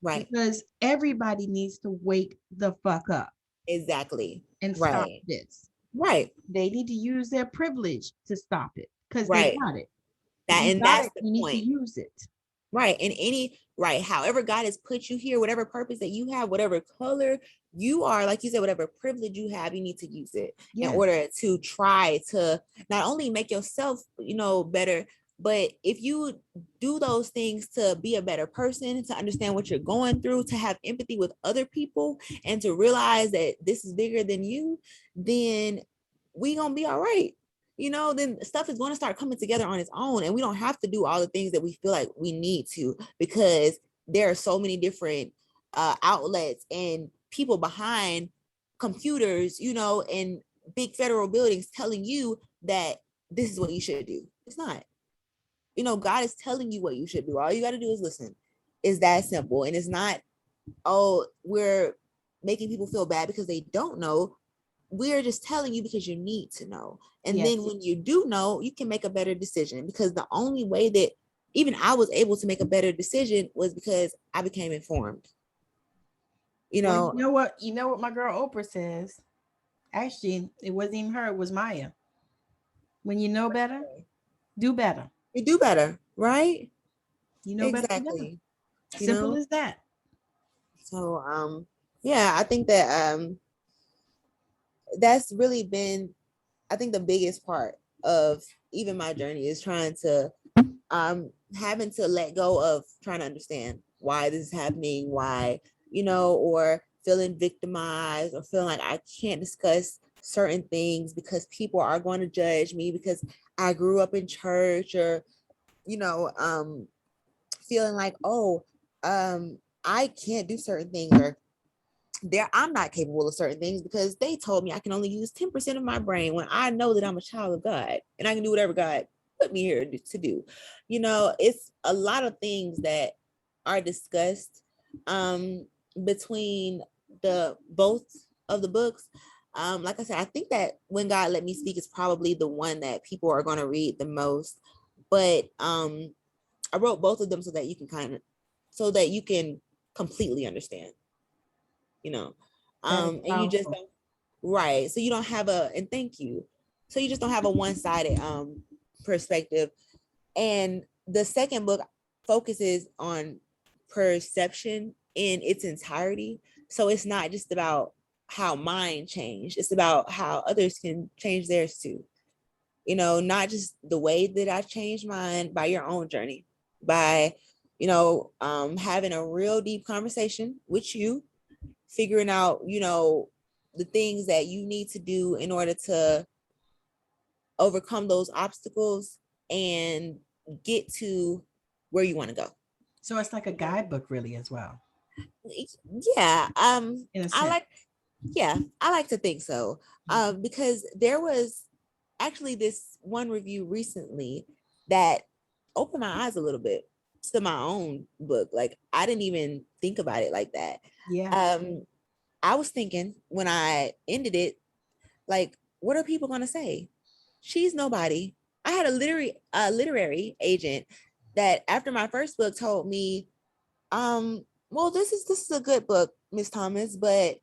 right, Because everybody needs to wake the fuck up exactly, and stop right, this. right, They need to use their privilege to stop it because they right. got it. If That you and got that's it, the you need to point. use it. Right. And right, however God has put you here, whatever purpose that you have, whatever color you are, like you said, whatever privilege you have, you need to use it in Yes. order to try to not only make yourself, better, but if you do those things to be a better person, to understand what you're going through, to have empathy with other people, and to realize that this is bigger than you, then we gonna be all right. Then stuff is going to start coming together on its own, and we don't have to do all the things that we feel like we need to, because there are so many different outlets and people behind computers, and big federal buildings telling you that this is what you should do. It's not. God is telling you what you should do. All you got to do is listen. It's that simple. And it's not, oh, we're making people feel bad because they don't know. We're just telling you because you need to know. And Yes. then when you do know, you can make a better decision, because the only way that even I was able to make a better decision was because I became informed. Well, you know what? You know what my girl Oprah says? Actually, it wasn't even her, it was Maya. When you know better, do better. You do better, right? You know better, do better. Exactly. You Simple know, as that. so yeah, I think that that's really been, I think, the biggest part of even my journey is trying to having to let go of trying to understand why this is happening, why, or feeling victimized, or feeling like I can't discuss certain things because people are going to judge me because I grew up in church, or, you know, um, feeling like, oh, I can't do certain things, or I'm not capable of certain things because they told me I can only use 10% of my brain, when I know that I'm a child of God and I can do whatever God put me here to do. It's a lot of things that are discussed between the both of the books. Like I said, I think that When God Let Me Speak is probably the one that people are going to read the most. But I wrote both of them so that you can completely understand, you know That is and you just powerful. don't, right, so you don't have and thank you, so you just don't have a one-sided perspective. And the second book focuses on perception in its entirety, so it's not just about how mine changed, it's about how others can change theirs too. Not just the way that I changed mine by your own journey, by having a real deep conversation with you, figuring out, the things that you need to do in order to overcome those obstacles and get to where you want to go. So it's like a guidebook, really, as well, Yeah. in a I sense. like, yeah, I like to think so. Because there was actually this one review recently that opened my eyes a little bit. to my own book. Like I didn't even think about it like that. Yeah. I was thinking when I ended it, like, what are people gonna say? She's nobody. I had a literary agent that after my first book told me, well, this is a good book, Miss Thomas, but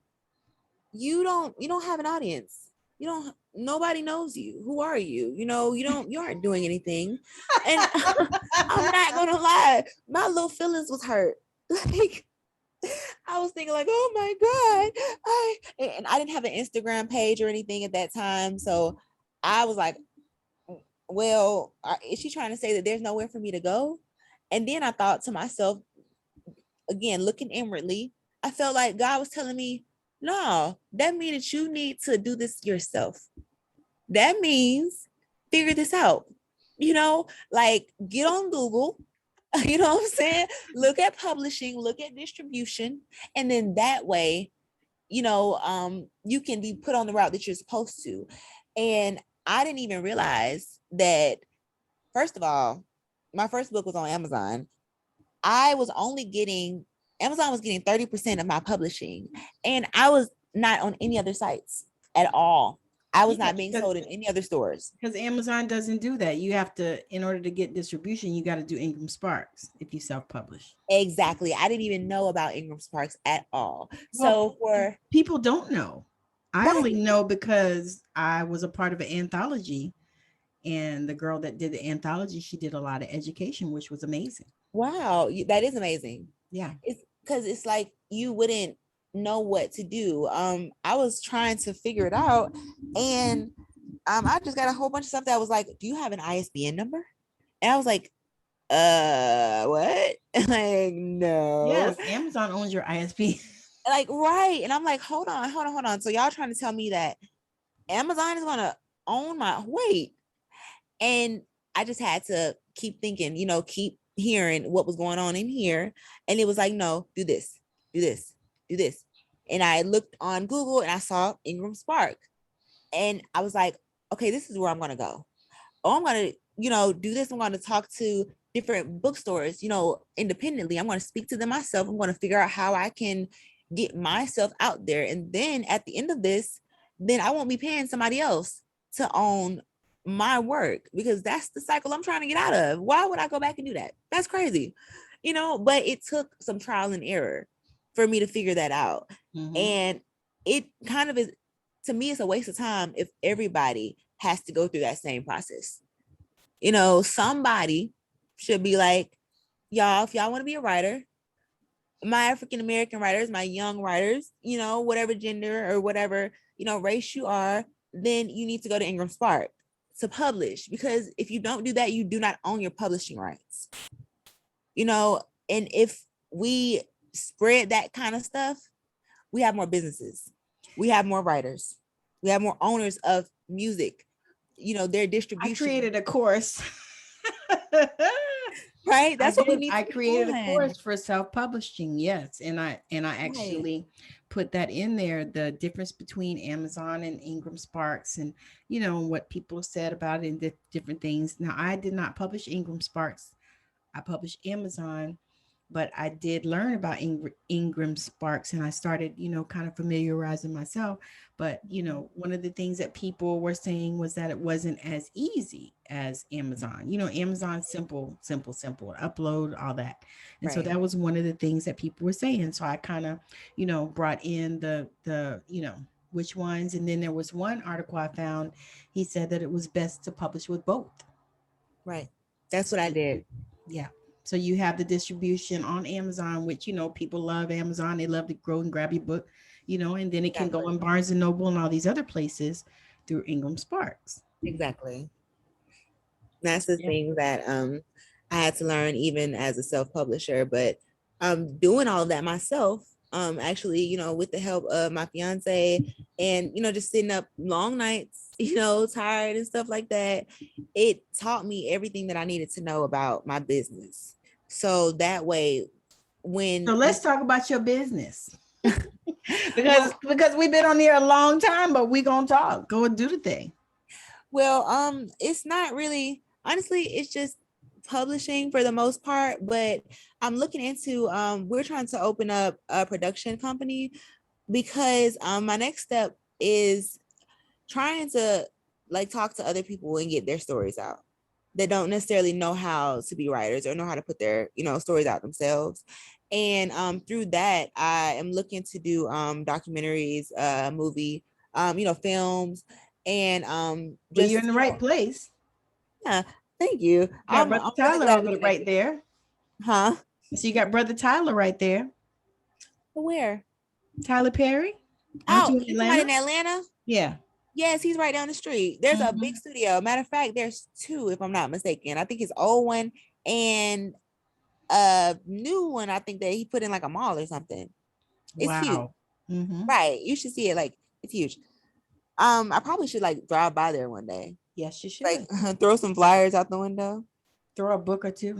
you don't have an audience. You don't nobody knows you. Who are you? You aren't doing anything. And I'm not gonna lie, my little feelings was hurt. Like I was thinking like, oh my God. And I didn't have an Instagram page or anything at that time. So I was like, well, is she trying to say that there's nowhere for me to go? And then I thought to myself, again, looking inwardly, I felt like God was telling me, no, that means that you need to do this yourself. That means figure this out. Like get on Google, you know what I'm saying? Look at publishing, look at distribution, and then that way, you can be put on the route that you're supposed to. And I didn't even realize that, first of all, my first book was on Amazon. I was only getting, Amazon was getting 30% of my publishing, and I was not on any other sites at all. I was Yeah, not being sold in any other stores. because Amazon doesn't do that. You have to, in order to get distribution, you got to do Ingram Sparks if you self-publish. Exactly. I didn't even know about Ingram Sparks at all. Well, So for people don't know. I only right. know because I was a part of an anthology, and the girl that did the anthology, she did a lot of education, which was amazing. Wow, that is amazing. Yeah. It's because it's like you wouldn't know what to do. I was trying to figure it out, and I just got a whole bunch of stuff that was like, "Do you have an ISBN number?" And I was like, what?" Like, no. Yes, Amazon owns your ISP. Like, right. And I'm like, hold on. So y'all trying to tell me that Amazon is gonna own my wait? And I just had to keep thinking, keep hearing what was going on in here. And it was like, no, do this, do this, do this. And I looked on Google and I saw Ingram Spark. And I was like, okay, this is where I'm going to go. Oh, I'm going to, do this. I'm going to talk to different bookstores, independently. I'm going to speak to them myself. I'm going to figure out how I can get myself out there. And then at the end of this, then I won't be paying somebody else to own my work, because that's the cycle I'm trying to get out of. Why would I go back and do that? That's crazy, but it took some trial and error for me to figure that out. Mm-hmm. And it kind of is, to me, it's a waste of time if everybody has to go through that same process. Somebody should be like, y'all, if y'all want to be a writer, my African-American writers, my young writers, whatever gender or whatever, race you are, then you need to go to Ingram Spark to publish, because if you don't do that, you do not own your publishing rights. And if we spread that kind of stuff, we have more businesses, we have more writers, we have more owners of music, their distribution. I created a course. Right, that's what we need. I created a course for self-publishing. Yes, and I actually put that in there, the difference between Amazon and Ingram Sparks, and what people said about it and different things. Now, I did not publish Ingram Sparks. I published Amazon, but I did learn about Ingram Sparks, and I started, kind of familiarizing myself. But, one of the things that people were saying was that it wasn't as easy as Amazon. Amazon, simple, upload, all that. And so that was one of the things that people were saying. So I kind of, brought in the which ones. And then there was one article I found. He said that it was best to publish with both. Right. That's what I did. Yeah. So you have the distribution on Amazon, which, people love Amazon. They love to grow and grab your book, and then it can go on Barnes and Noble and all these other places through Ingram Sparks. Exactly. That's the thing that I had to learn even as a self-publisher, but doing all of that myself, actually, with the help of my fiance, and, just sitting up long nights, tired and stuff like that, it taught me everything that I needed to know about my business. So that way, so let's talk about your business. because we've been on here a long time, but we're gonna talk. Go and do the thing. Well, it's not really, honestly, it's just publishing for the most part, but I'm looking into we're trying to open up a production company because my next step is trying to like talk to other people and get their stories out that don't necessarily know how to be writers or know how to put their stories out themselves. And through that I am looking to do documentaries, movie, films, and Well, you're just in the right place. yeah, thank you. You got I'm Brother really Tyler glad to over connect right with there. you. Huh? So you got Brother Tyler right there. Where? Tyler Perry. Aren't Oh, you in you somebody Atlanta? in Atlanta? Yeah. Yes, he's right down the street. There's a big Mhm. studio. Matter of fact, there's two, if I'm not mistaken. I think his old one and a new one. I think that he put in like a mall or something. It's huge. Wow. Hmm. Right. You should see it. Like it's huge. I probably should like drive by there one day. Yes, you Like should. throw some flyers out the window. Throw a book or two.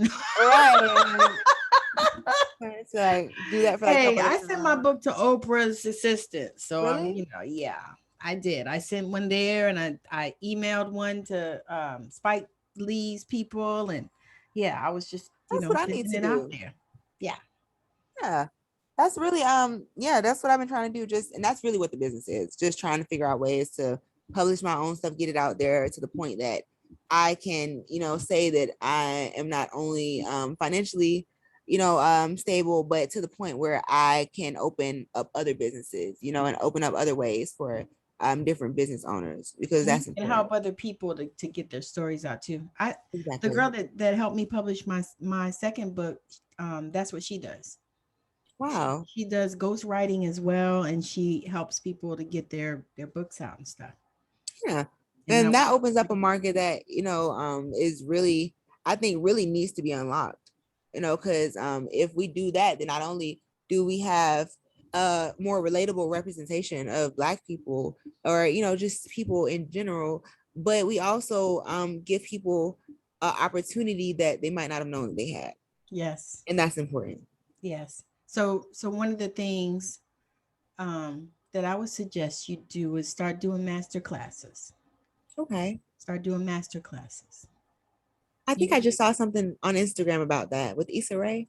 Right. So like do that for like a Hey, couple of I sent my times. book to Oprah's assistant. So I'm, Really? yeah, I did. I sent one there and I emailed one to Spike Lee's people. And yeah, I was just, That's what I need sending to it out do. there. Yeah. Yeah. That's really yeah, that's what I've been trying to do. Just and that's really what the business is. Just trying to figure out ways to publish my own stuff, get it out there to the point that I can, say that I am not only financially, stable, but to the point where I can open up other businesses, and open up other ways for different business owners because And you that's can important. help other people to get their stories out too. The Exactly. girl that helped me publish my second book, that's what she does. Wow. She does ghost writing as well, and she helps people to get their books out and stuff. Yeah. And And that that opens up a market that, is really, I think really needs to be unlocked, because if we do that, then not only do we have a more relatable representation of Black people or, just people in general, but we also give people an opportunity that they might not have known that they had. yes, And that's important. yes. So one of the things that I would suggest you do is start doing master classes. Okay. Start doing master classes. I think You, I just saw something on Instagram about that with Issa Rae.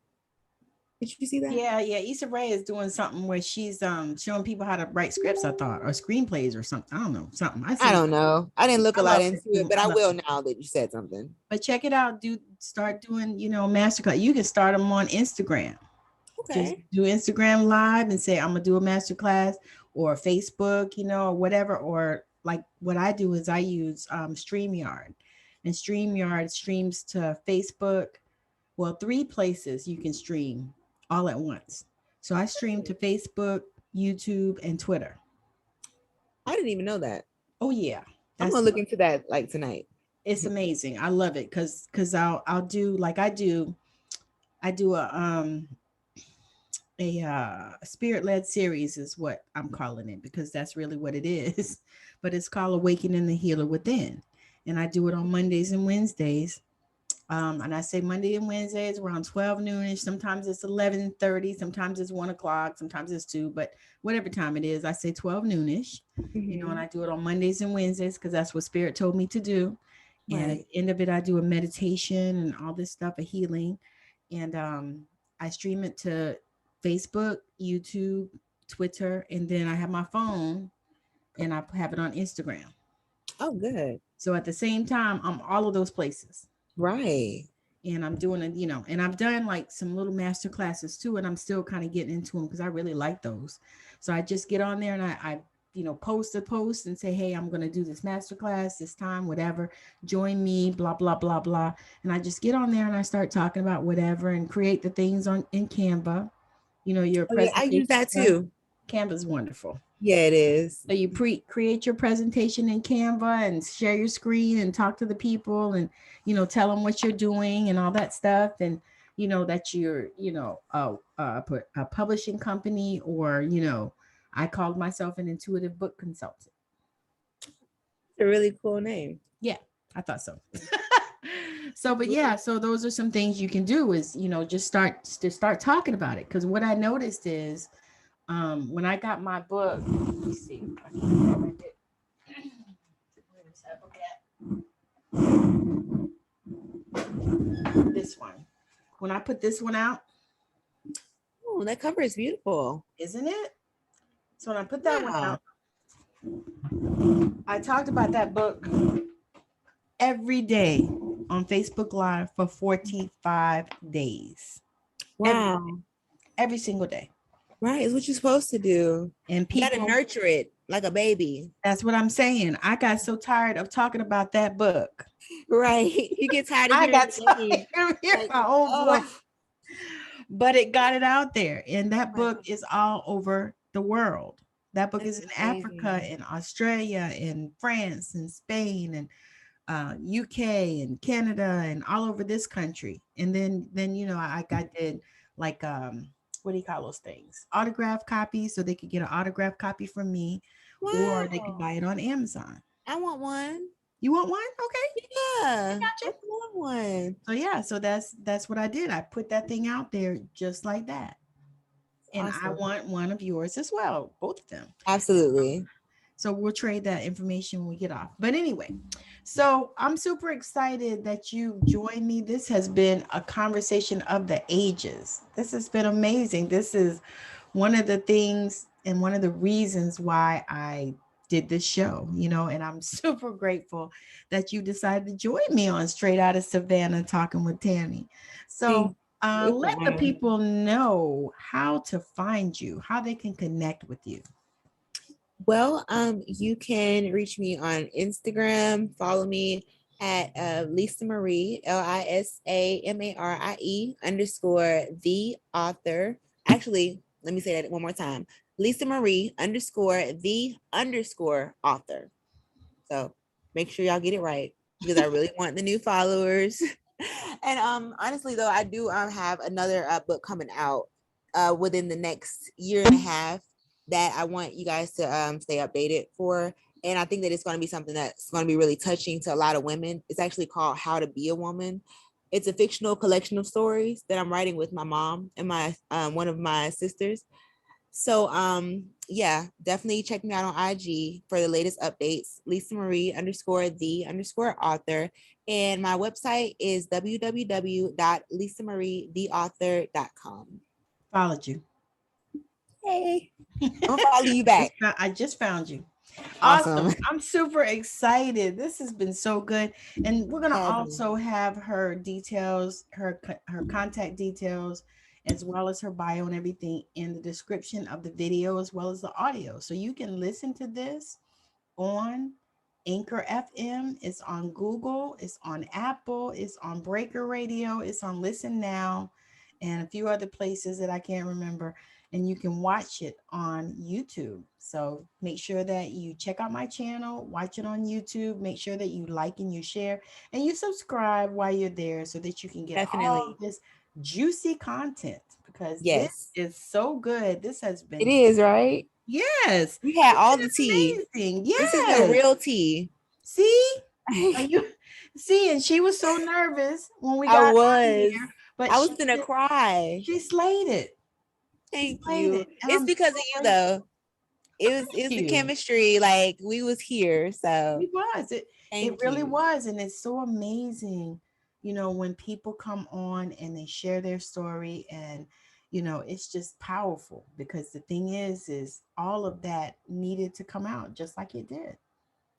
Did you see that? yeah. Issa Rae is doing something where she's showing people how to write scripts, I thought, or screenplays or something. I don't know, something. I I seen. don't know. I didn't look I a lot love into it it, too. but I I love will it. now that you said something. But check it out. Start doing, masterclass. You can start them on Instagram. Just Okay. do Instagram live and say, I'm gonna do a master class, or Facebook, or whatever. Or like what I do is I use StreamYard, and StreamYard streams to Facebook. Well, three places you can stream all at once. So I stream to Facebook, YouTube, and Twitter. I didn't even know that. Oh yeah. I'm That's gonna look into that like tonight. It's amazing. I love it because I'll do like I do a spirit led series is what I'm calling it, because that's really what it is. But it's called Awakening the Healer Within, and I do it on Mondays and Wednesdays. And I say Monday and Wednesdays around 12 noonish. Sometimes it's 11:30. Sometimes it's 1 o'clock. Sometimes it's 2. But whatever time it is, I say 12 noonish. And Mhm. I do it on Mondays and Wednesdays because that's what Spirit told me to do. And at Right. the end of it, I do a meditation and all this stuff, a healing. And I stream it to Facebook, YouTube, Twitter, and then I have my phone and I have it on Instagram. Oh, good. So at the same time, I'm all of those places. Right. And I'm doing it, and I've done like some little master classes too, and I'm still kind of getting into them because I really like those. So I just get on there and I post a post and say, hey, I'm going to do this master class this time, whatever, join me, blah, blah, blah, blah. And I just get on there and I start talking about whatever and create the things on in Canva, your Oh yeah, I use presentation. that too. Canva's wonderful. Yeah, it is. So you create your presentation in Canva and share your screen and talk to the people and tell them what you're doing and all that stuff, and that you're a publishing company, or I called myself an intuitive book consultant. It's a really cool name. Yeah, I thought so. So, but yeah, so those are some things you can do is just start talking about it, because what I noticed is when I got my book, let me see. Where is that book at? This one. When I put this one out, Oh, that cover is beautiful. isn't it? So when I put that one Wow. out, I talked about that book every day on Facebook Live for 45 days. Every Wow. every single day. Right. It's what you're supposed to do. And You got to people, nurture it like a baby. that's what I'm saying. I got so tired of talking about that book. Right. You get tired of I hearing got the tired name. of hearing Like, my own voice. oh, But it got it out there. And that my book God. is all over the world. That book That's is in Africa, amazing. in Australia, in France, in Spain, and UK, and Canada, and all over this country. And then I got did like what do you call those things? Autograph copies, so they could get an autograph copy from me, or they could Wow. buy it on Amazon. I want one. You want one? Okay, I Yeah. got I you. want one. So yeah, so that's what I did. I put that thing out there just like that. And I Awesome. want one of yours as well, both of them. Absolutely. So we'll trade that information when we get off. But anyway, so I'm super excited that you joined me. This has been a conversation of the ages. This has been amazing. This is one of the things and one of the reasons why I did this show, and I'm super grateful that you decided to join me on Straight Out of Savannah Talking with Tammy. So Thank you. It's an let the honor. people know how to find you, how they can connect with you. Well, you can reach me on Instagram. Follow me at Lisamarie, Lisamarie underscore the author. Actually, let me say that one more time. Lisamarie underscore the underscore author. So make sure y'all get it right because I really want the new followers. And honestly though, I do have another book coming out within the next year and a half that I want you guys to stay updated for. And I think that it's going to be something that's going to be really touching to a lot of women. It's actually called How to Be a Woman. It's a fictional collection of stories that I'm writing with my mom and my one of my sisters. So yeah, definitely check me out on IG for the latest updates. Lisamarie underscore the underscore author. And my website is www.lisamarietheauthor.com. Followed you. Hey, I'm gonna follow you back. I just found you. Awesome. Awesome. I'm super excited. This has been so good. And we're going to Heaven. also have her details, her contact details, as well as her bio and everything in the description of the video as well as the audio. So you can listen to this on Anchor FM, it's on Google, it's on Apple, it's on Breaker Radio, it's on Listen Now, and a few other places that I can't remember. And you can watch it on YouTube. So make sure that you check out my channel, watch it on YouTube, make sure that you like and you share and you subscribe while you're there so that you can get all Definitely. this juicy content because this Yes. is so good. This has It been, is, right? yes, We had it's all the tea. been amazing. This is the Yes. real tea. See? Are you see? And she was so nervous when we I got on was. here, but I was gonna cry. she slayed it. She Thank slayed you. it. And It's I'm because so of you grateful. though. It was the Thank you. chemistry, like we was here. So It was. It thank really you. was. And it's so amazing, when people come on and they share their story and it's just powerful because the thing is all of that needed to come out just like it did.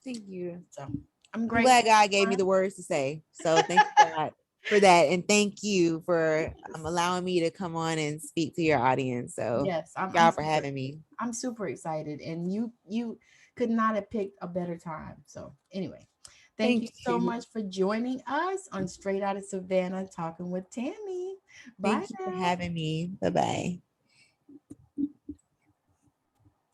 Thank you. So I'm I'm glad grateful God gave for me it. the words to say. So thank you, God, for that. And thank you for allowing me to come on and speak to your audience. So Yes, y'all for having me. I'm super excited, and you could not have picked a better time. So anyway, thank you Thank so you. much for joining us on Straight Out of Savannah Talking with Tammy. Bye Thank you for now. having me. Bye bye.